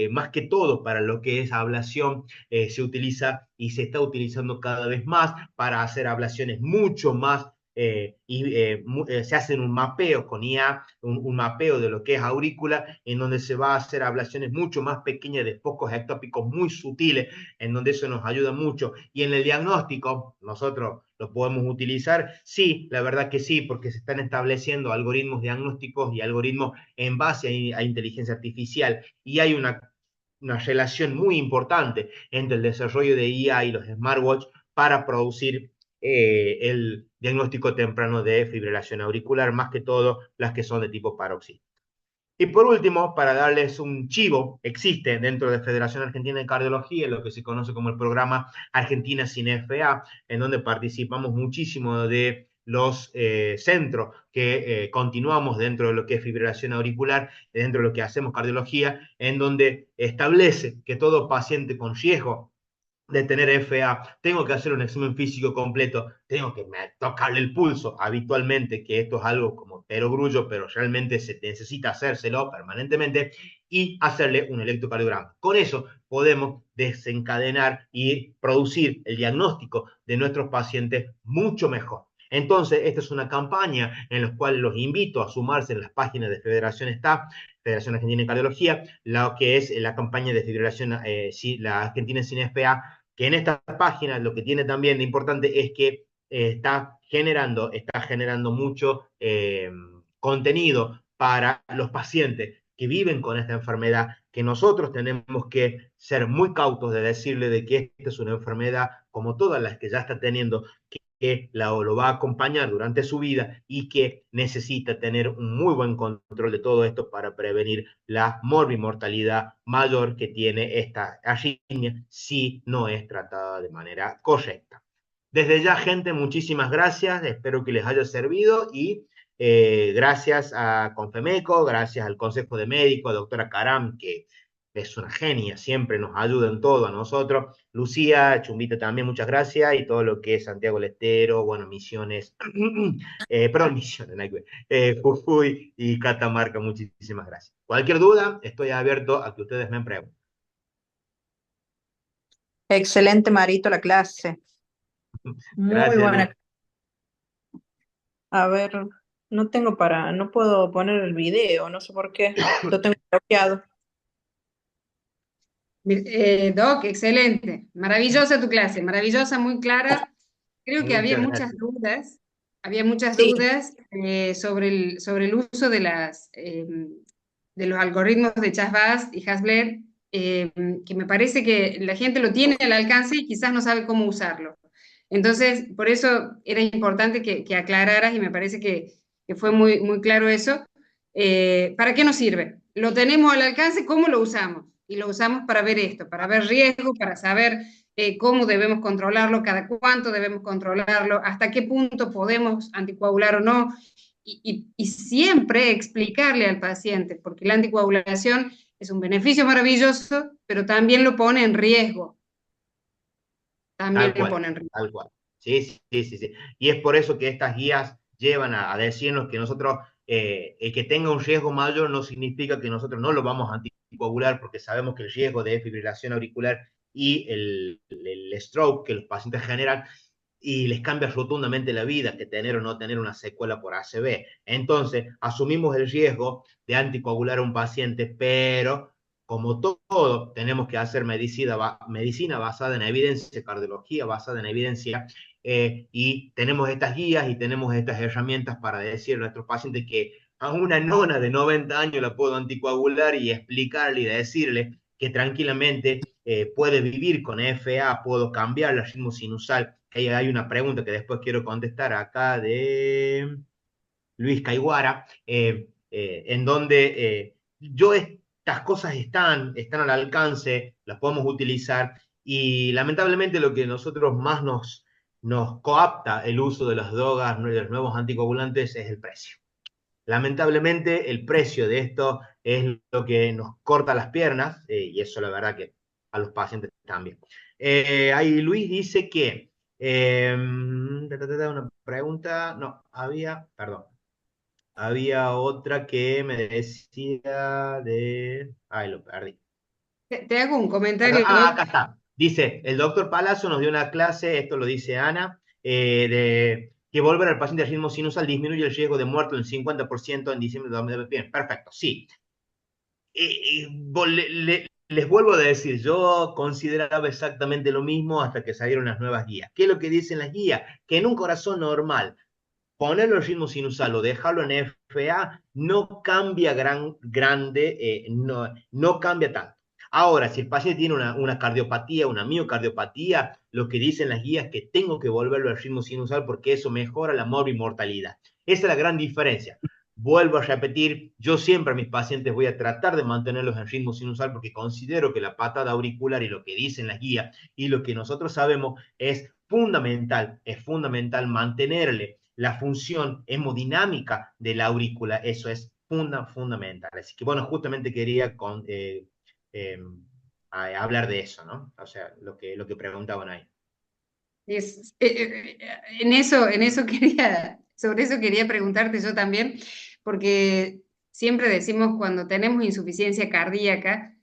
más que todo para lo que es ablación, se utiliza y se está utilizando cada vez más para hacer ablaciones mucho más se hacen un mapeo con IA, un mapeo de lo que es aurícula, en donde se va a hacer ablaciones mucho más pequeñas de focos ectópicos muy sutiles, en donde eso nos ayuda mucho. Y en el diagnóstico, nosotros lo podemos utilizar, sí, la verdad que sí, porque se están estableciendo algoritmos diagnósticos y algoritmos en base a inteligencia artificial, y hay una relación muy importante entre el desarrollo de IA y los smartwatch para producir el diagnóstico temprano de fibrilación auricular, más que todo las que son de tipo paroxístico. Y por último, para darles un chivo, existe dentro de Federación Argentina de Cardiología lo que se conoce como el programa Argentina sin FA, en donde participamos muchísimo de los centros que continuamos dentro de lo que es fibrilación auricular, dentro de lo que hacemos cardiología, en donde establece que todo paciente con riesgo de tener FA, tengo que hacer un examen físico completo, tengo que tocarle el pulso habitualmente, que esto es algo como perogrullo, pero realmente se necesita hacérselo permanentemente, y hacerle un electrocardiograma. Con eso podemos desencadenar y producir el diagnóstico de nuestros pacientes mucho mejor. Entonces, esta es una campaña en la cual los invito a sumarse en las páginas de Federación Federación Argentina de Cardiología, lo que es la campaña de fibrilación, la Argentina sin FA, que en esta página lo que tiene también de importante es que está generando mucho contenido para los pacientes que viven con esta enfermedad, que nosotros tenemos que ser muy cautos de decirle de que esta es una enfermedad como todas las que ya está teniendo, que lo va a acompañar durante su vida y que necesita tener un muy buen control de todo esto para prevenir la morbimortalidad mayor que tiene esta arritmia si no es tratada de manera correcta. Desde ya, gente, muchísimas gracias, espero que les haya servido y gracias a Confemeco, gracias al Consejo de Médicos, a doctora Caram, que es una genia, siempre nos ayuda en todo a nosotros. Lucía, Chumbita también, muchas gracias, y todo lo que es Santiago Lestero, bueno, Misiones, perdón, Misiones, Jujuy y Catamarca, muchísimas gracias. Cualquier duda, estoy abierto a que ustedes me pregunten. Excelente, Marito, la clase. Muy Gracias, buena. Luz. A ver, no puedo poner el video, no sé por qué, lo tengo bloqueado. Doc, excelente, maravillosa tu clase, maravillosa, muy clara. Creo que había Muchas muchas gracias. dudas, había muchas Sí. dudas sobre el uso de los algoritmos de Chas-Bast y Hasbler, que me parece que la gente lo tiene al alcance y quizás no sabe cómo usarlo. Entonces, por eso era importante que aclararas, y me parece que fue muy claro eso. ¿Para qué nos sirve? Lo tenemos al alcance, ¿cómo lo usamos? Y lo usamos para ver esto, para ver riesgo, para saber cómo debemos controlarlo, cada cuánto debemos controlarlo, hasta qué punto podemos anticoagular o no, y siempre explicarle al paciente, porque la anticoagulación es un beneficio maravilloso, pero también lo pone en riesgo. también Tal lo cual, pone en riesgo. tal cual. Sí, sí, sí, sí, sí. Y es por eso que estas guías llevan a decirnos que nosotros, el que tenga un riesgo mayor no significa que nosotros no lo vamos a anticoagular, porque sabemos que el riesgo de fibrilación auricular y el stroke que los pacientes generan y les cambia rotundamente la vida que tener o no tener una secuela por ACV. Entonces, asumimos el riesgo de anticoagular a un paciente, pero como todo, tenemos que hacer medicina basada en evidencia, cardiología basada en evidencia, y tenemos estas guías y tenemos estas herramientas para decir a nuestros pacientes que a una nona de 90 años la puedo anticoagular y explicarle y decirle que tranquilamente puede vivir con FA, puedo cambiar el ritmo sinusal. Hay una pregunta que después quiero contestar acá de Luis Caiguara, en donde estas cosas están al alcance, las podemos utilizar y lamentablemente lo que nosotros más nos coapta el uso de las drogas, de los nuevos anticoagulantes es el precio. Lamentablemente el precio de esto es lo que nos corta las piernas y eso la verdad que a los pacientes también. Ahí Luis dice que una pregunta, no, perdón, había otra que me decía de... Ay, lo perdí. Te hago un comentario, Acá está. Dice, el doctor Palazzo nos dio una clase, esto lo dice Ana, de que volver al paciente al ritmo sinusal disminuye el riesgo de muerte en 50% en diciembre de 2020. Bien, perfecto, sí. Les vuelvo a decir, yo consideraba exactamente lo mismo hasta que salieron las nuevas guías. ¿Qué es lo que dicen las guías? Que en un corazón normal ponerlo en ritmo sinusal o dejarlo en FA no cambia grande, no cambia tanto. Ahora, si el paciente tiene una cardiopatía, una miocardiopatía, lo que dicen las guías es que tengo que volverlo al ritmo sinusal porque eso mejora la morbimortalidad. Esa es la gran diferencia. Vuelvo a repetir, yo siempre a mis pacientes voy a tratar de mantenerlos en ritmo sinusal porque considero que la patada auricular y lo que dicen las guías y lo que nosotros sabemos es fundamental mantenerle la función hemodinámica de la aurícula, eso es fundamental. Así que bueno, justamente quería eh, hablar de eso, ¿no? O sea, lo que preguntaban ahí. Sobre eso quería preguntarte yo también, porque siempre decimos cuando tenemos insuficiencia cardíaca,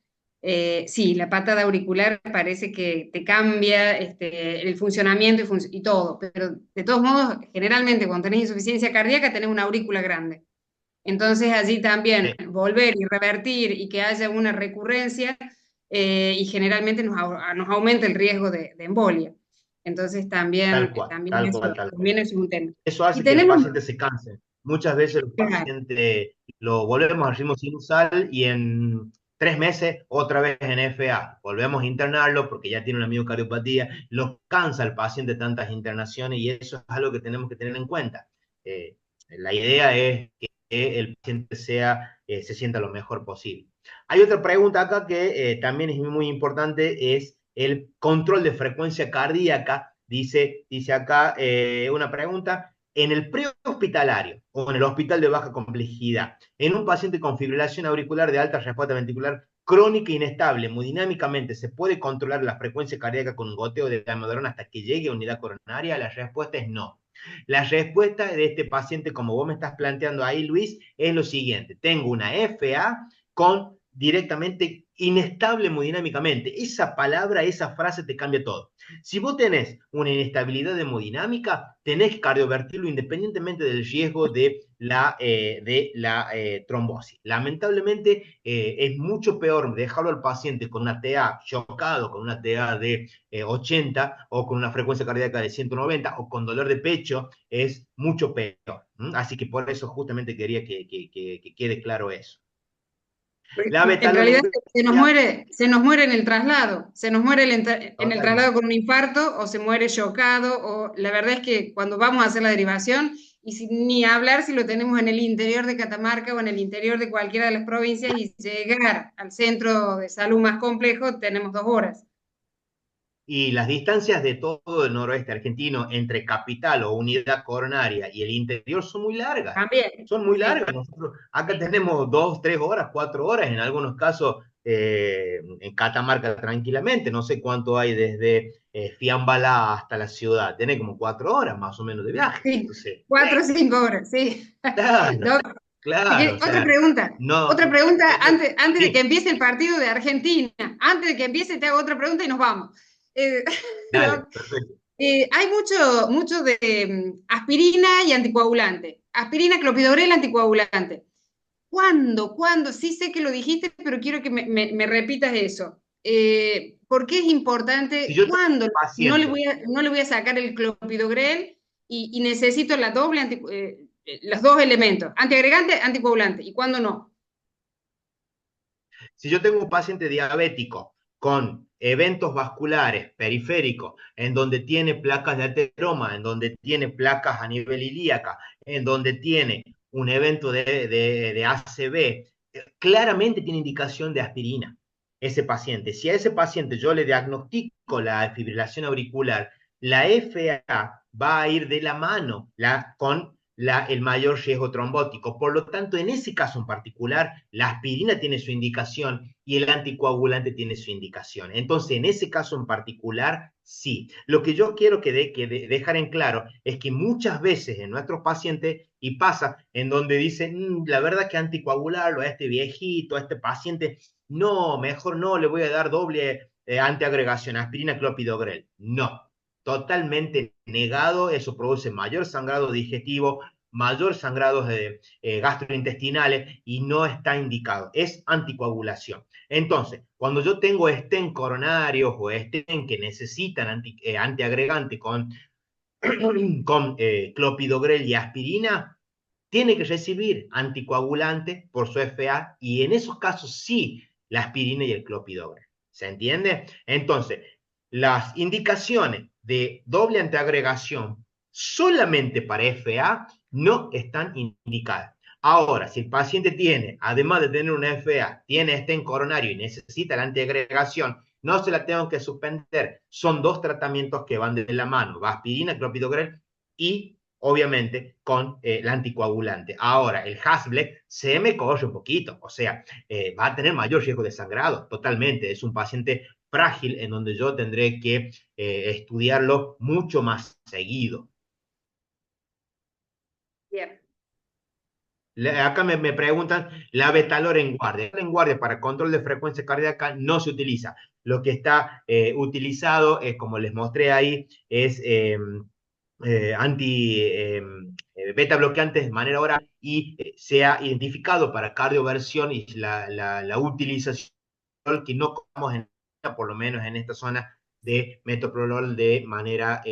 sí, la patada auricular parece que te cambia el funcionamiento y todo, pero de todos modos, generalmente cuando tenés insuficiencia cardíaca tenés una aurícula grande. Entonces allí también Sí, volver y revertir y que haya una recurrencia y generalmente nos aumenta el riesgo de embolia. Entonces tal cual, tal cual, tal cual. también es un tema. Eso Y hace que el tenemos, paciente se canse. Muchas veces los claro, pacientes lo volvemos al ritmo sinusal y en 3 meses otra vez en FA. Volvemos a internarlo porque ya tiene una miocardiopatía. Lo cansa el paciente tantas internaciones y eso es algo que tenemos que tener en cuenta. La idea es que el paciente se sienta lo mejor posible. Hay otra pregunta acá que también es muy importante, es el control de frecuencia cardíaca. Dice acá una pregunta, en el prehospitalario o en el hospital de baja complejidad, en un paciente con fibrilación auricular de alta respuesta ventricular crónica e inestable, hemodinámicamente, ¿se puede controlar la frecuencia cardíaca con un goteo de amiodarona hasta que llegue a unidad coronaria? La respuesta es no. La respuesta de este paciente, como vos me estás planteando ahí, Luis, es lo siguiente. Tengo una FA con directamente inestable hemodinámicamente. Esa palabra, esa frase te cambia todo. Si vos tenés una inestabilidad hemodinámica, tenés que cardiovertirlo independientemente del riesgo de la trombosis. Lamentablemente, es mucho peor dejarlo al paciente con una TA chocado, con una TA de 80 o con una frecuencia cardíaca de 190 o con dolor de pecho, es mucho peor. Así que por eso justamente quería que quede claro eso. La en realidad beta-alonuria, se nos muere en el traslado, se nos muere en el traslado totalmente. con un infarto o se muere chocado, o la verdad es que cuando vamos a hacer la derivación, ni hablar si lo tenemos en el interior de Catamarca o en el interior de cualquiera de las provincias y llegar al centro de salud más complejo, tenemos 2 horas. Y las distancias de todo el noroeste argentino entre capital o unidad coronaria y el interior son muy largas. También, Son muy sí. largas. Nosotros acá tenemos 2, 3 horas, 4 horas, en algunos casos en Catamarca tranquilamente. No sé cuánto hay desde Fiambalá hasta la ciudad. Tiene como 4 horas más o menos de viaje. Sí, Entonces, 4 o 5 horas, sí. claro, No, claro, o otra sea, pregunta. no, Otra pregunta antes de que sí, empiece el partido de Argentina. Antes de que empiece, te hago otra pregunta y nos vamos. Eh, dale, Doc, perfecto. hay mucho de aspirina y anticoagulante. Aspirina, clopidogrel, anticoagulante. ¿Cuándo? Sí sé que lo dijiste, pero quiero que me repitas eso. ¿Por qué es Si importante? yo tengo ¿Cuándo un no le paciente, voy a sacar el clopidogrel y necesito la doble los dos elementos, antiagregante, anticoagulante? ¿Y cuándo no? si yo tengo un paciente diabético con eventos vasculares periféricos, en donde tiene placas de ateroma, en donde tiene placas a nivel ilíaca, en donde tiene un evento de ACV, claramente tiene indicación de aspirina ese paciente. Si a ese paciente yo le diagnostico la fibrilación auricular, la FA va a ir de la mano con el mayor riesgo trombótico. Por lo tanto, en ese caso en particular, la aspirina tiene su indicación y el anticoagulante tiene su indicación. Entonces, en ese caso en particular, sí. Lo que yo quiero dejar en claro es que muchas veces en nuestros pacientes, y pasa en donde dicen, la verdad que anticoagularlo a este viejito, a este paciente, no, mejor no, le voy a dar doble antiagregación, aspirina, clopidogrel. No, totalmente negado, eso produce mayor sangrado digestivo, mayor sangrado gastrointestinales y no está indicado, es anticoagulación. Entonces, cuando yo tengo estén coronarios o estén que necesitan antiagregante con clopidogrel y aspirina, tiene que recibir anticoagulante por su FA y en esos casos sí la aspirina y el clopidogrel. ¿Se entiende? Entonces, las indicaciones de doble antiagregación solamente para FA no están indicadas. Ahora, si el paciente tiene, además de tener una FA, tiene estén coronario y necesita la antiagregación, no se la tengo que suspender. Son dos tratamientos que van de la mano, va aspirina, clopidogrel y obviamente con el anticoagulante. Ahora, el Hasblek se me corre un poquito, o sea, va a tener mayor riesgo de sangrado, totalmente. Es un paciente frágil en donde yo tendré que estudiarlo mucho más seguido. Bien. Acá me preguntan, la Betalor en guardia. En guardia para control de frecuencia cardíaca no se utiliza. Lo que está utilizado, como les mostré ahí, es beta bloqueantes de manera oral y se ha identificado para cardioversión y la utilización que no comamos por lo menos en esta zona de metoprolol de manera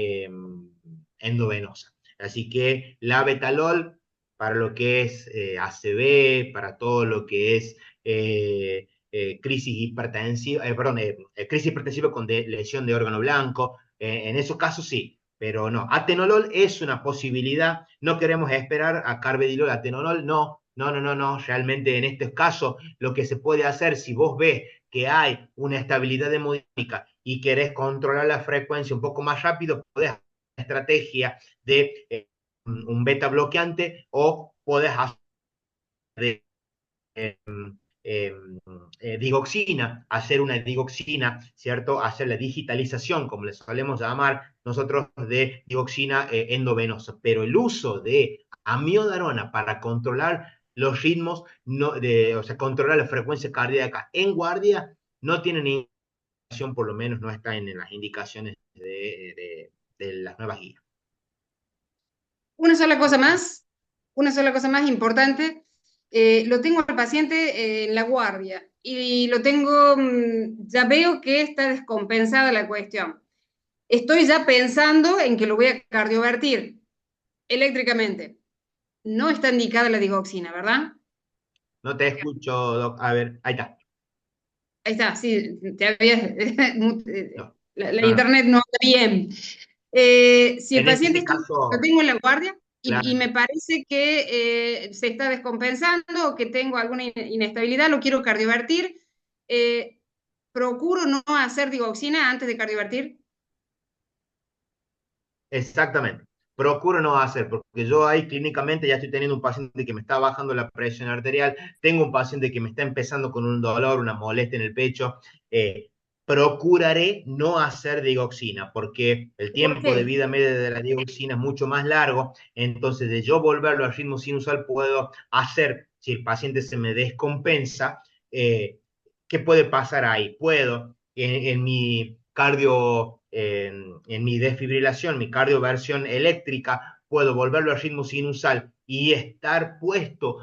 endovenosa. Así que la betalol para lo que es ACV, para todo lo que es crisis hipertensiva, crisis hipertensiva con lesión de órgano blanco, en esos casos sí, pero no. Atenolol es una posibilidad, no queremos esperar a carvedilol, atenolol, no, no, no, no, no, realmente en este caso lo que se puede hacer, si vos ves que hay una estabilidad hemodinámica y querés controlar la frecuencia un poco más rápido, podés hacer una estrategia de un beta bloqueante o podés hacer de eh, eh, digoxina, hacer una digoxina, ¿cierto? Hacer la digitalización, como le solemos llamar nosotros, de digoxina endovenosa. Pero el uso de amiodarona para controlar los ritmos, o sea, controlar la frecuencia cardíaca en guardia, no tiene ninguna indicación, por lo menos no está en las indicaciones de las nuevas guías. Una sola cosa más importante. Lo tengo al paciente en la guardia y lo tengo, ya veo que está descompensada la cuestión. Estoy ya pensando en que lo voy a cardiovertir eléctricamente. No está indicada la digoxina, ¿verdad? No te escucho, Doc. A ver, ahí está. Ahí está, sí, te había, No, la no, no. internet no está bien. Si el En paciente este lo caso, tengo en la guardia y claro, me parece que se está descompensando o que tengo alguna inestabilidad, lo quiero cardiovertir, procuro no hacer digoxina antes de cardiovertir. exactamente. procuro no hacer, porque yo ahí clínicamente ya estoy teniendo un paciente que me está bajando la presión arterial, tengo un paciente que me está empezando con un dolor, una molestia en el pecho. Procuraré no hacer digoxina, porque el ¿Por tiempo de qué? vida media de la digoxina es mucho más largo, entonces de yo volverlo al ritmo sinusal puedo hacer, si el paciente se me descompensa, ¿qué puede pasar ahí? Puedo, en mi cardio, en mi desfibrilación, mi cardioversión eléctrica, puedo volverlo al ritmo sinusal y estar puesto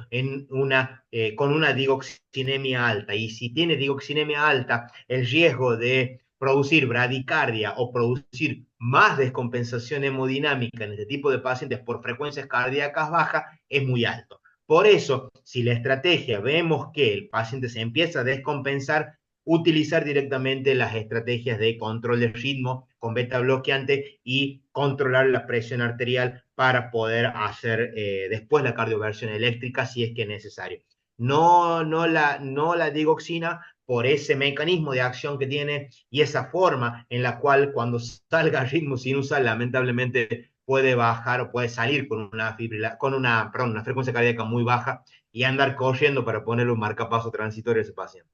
con una digoxinemia alta. Y si tiene digoxinemia alta, el riesgo de producir bradicardia o producir más descompensación hemodinámica en este tipo de pacientes por frecuencias cardíacas bajas es muy alto. Por eso, si la estrategia vemos que el paciente se empieza a descompensar, utilizar directamente las estrategias de control del ritmo con beta bloqueante y controlar la presión arterial para poder hacer después la cardioversión eléctrica si es que es necesario. No la digoxina por ese mecanismo de acción que tiene y esa forma en la cual cuando salga el ritmo sinusal lamentablemente puede bajar o puede salir con una frecuencia cardíaca muy baja y andar corriendo para ponerle un marcapaso transitorio a ese paciente.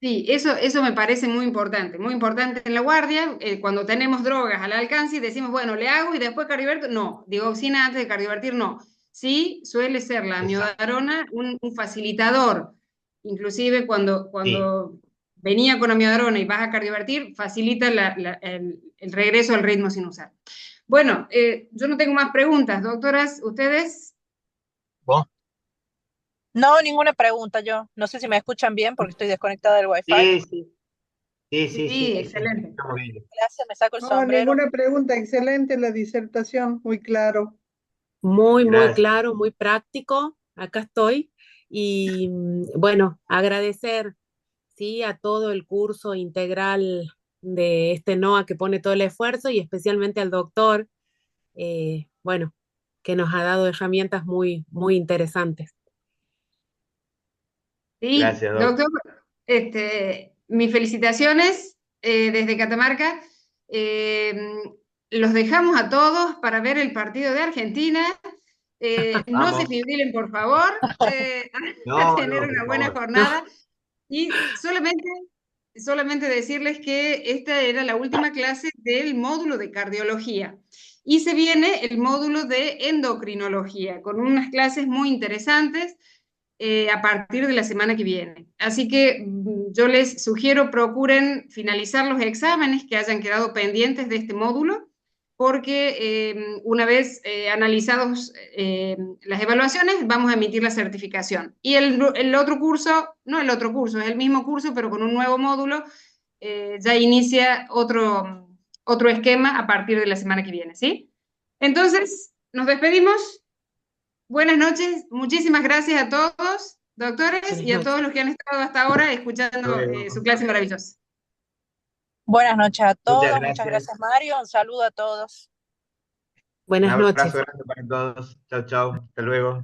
Sí, eso me parece muy importante en la guardia, cuando tenemos drogas al alcance y decimos, bueno, le hago y después cardiovertir, no, digoxina antes de cardiovertir, no. Sí, suele ser la Exacto. amiodarona un facilitador, inclusive cuando, Sí. cuando venía con amiodarona y vas a cardiovertir, facilita el regreso al ritmo sinusal. Bueno, yo no tengo más preguntas, doctoras, ¿ustedes? ¿Vos? No, ninguna pregunta yo. No sé si me escuchan bien porque estoy desconectada del Wi-Fi. Sí, sí, sí, sí, sí, Sí, sí, excelente. estamos bien. Gracias, me saco el No, sombrero. ninguna pregunta. Excelente la disertación, muy claro. Muy, muy Gracias. claro, muy práctico. Acá estoy. Y bueno, agradecer, sí, a todo el curso integral de este NOA que pone todo el esfuerzo y especialmente al doctor, bueno, que nos ha dado herramientas muy, muy interesantes. Sí, Gracias, Doc. doctor, mis felicitaciones desde Catamarca. Eh, los dejamos a todos para ver el partido de Argentina. No se Vamos. jubilen, por favor, a No, tener no, por una buena favor. No, jornada. Y solamente decirles que esta era la última clase del módulo de cardiología. Y se viene el módulo de endocrinología, con unas clases muy interesantes a partir de la semana que viene. Así que yo les sugiero procuren finalizar los exámenes que hayan quedado pendientes de este módulo, porque una vez analizados las evaluaciones, vamos a emitir la certificación. Y el otro curso, no el otro curso, es el mismo curso, pero con un nuevo módulo, ya inicia otro esquema a partir de la semana que viene, ¿sí? Entonces, nos despedimos. Buenas noches, muchísimas gracias a todos, doctores, buenas y a noches. todos los que han estado hasta ahora Hasta escuchando su luego. clase maravillosa. Buenas noches a Muchas todos, muchas gracias. gracias Mario, un saludo a todos. Un Buenas abrazo noches. grande para todos. Chao, chao. Hasta luego.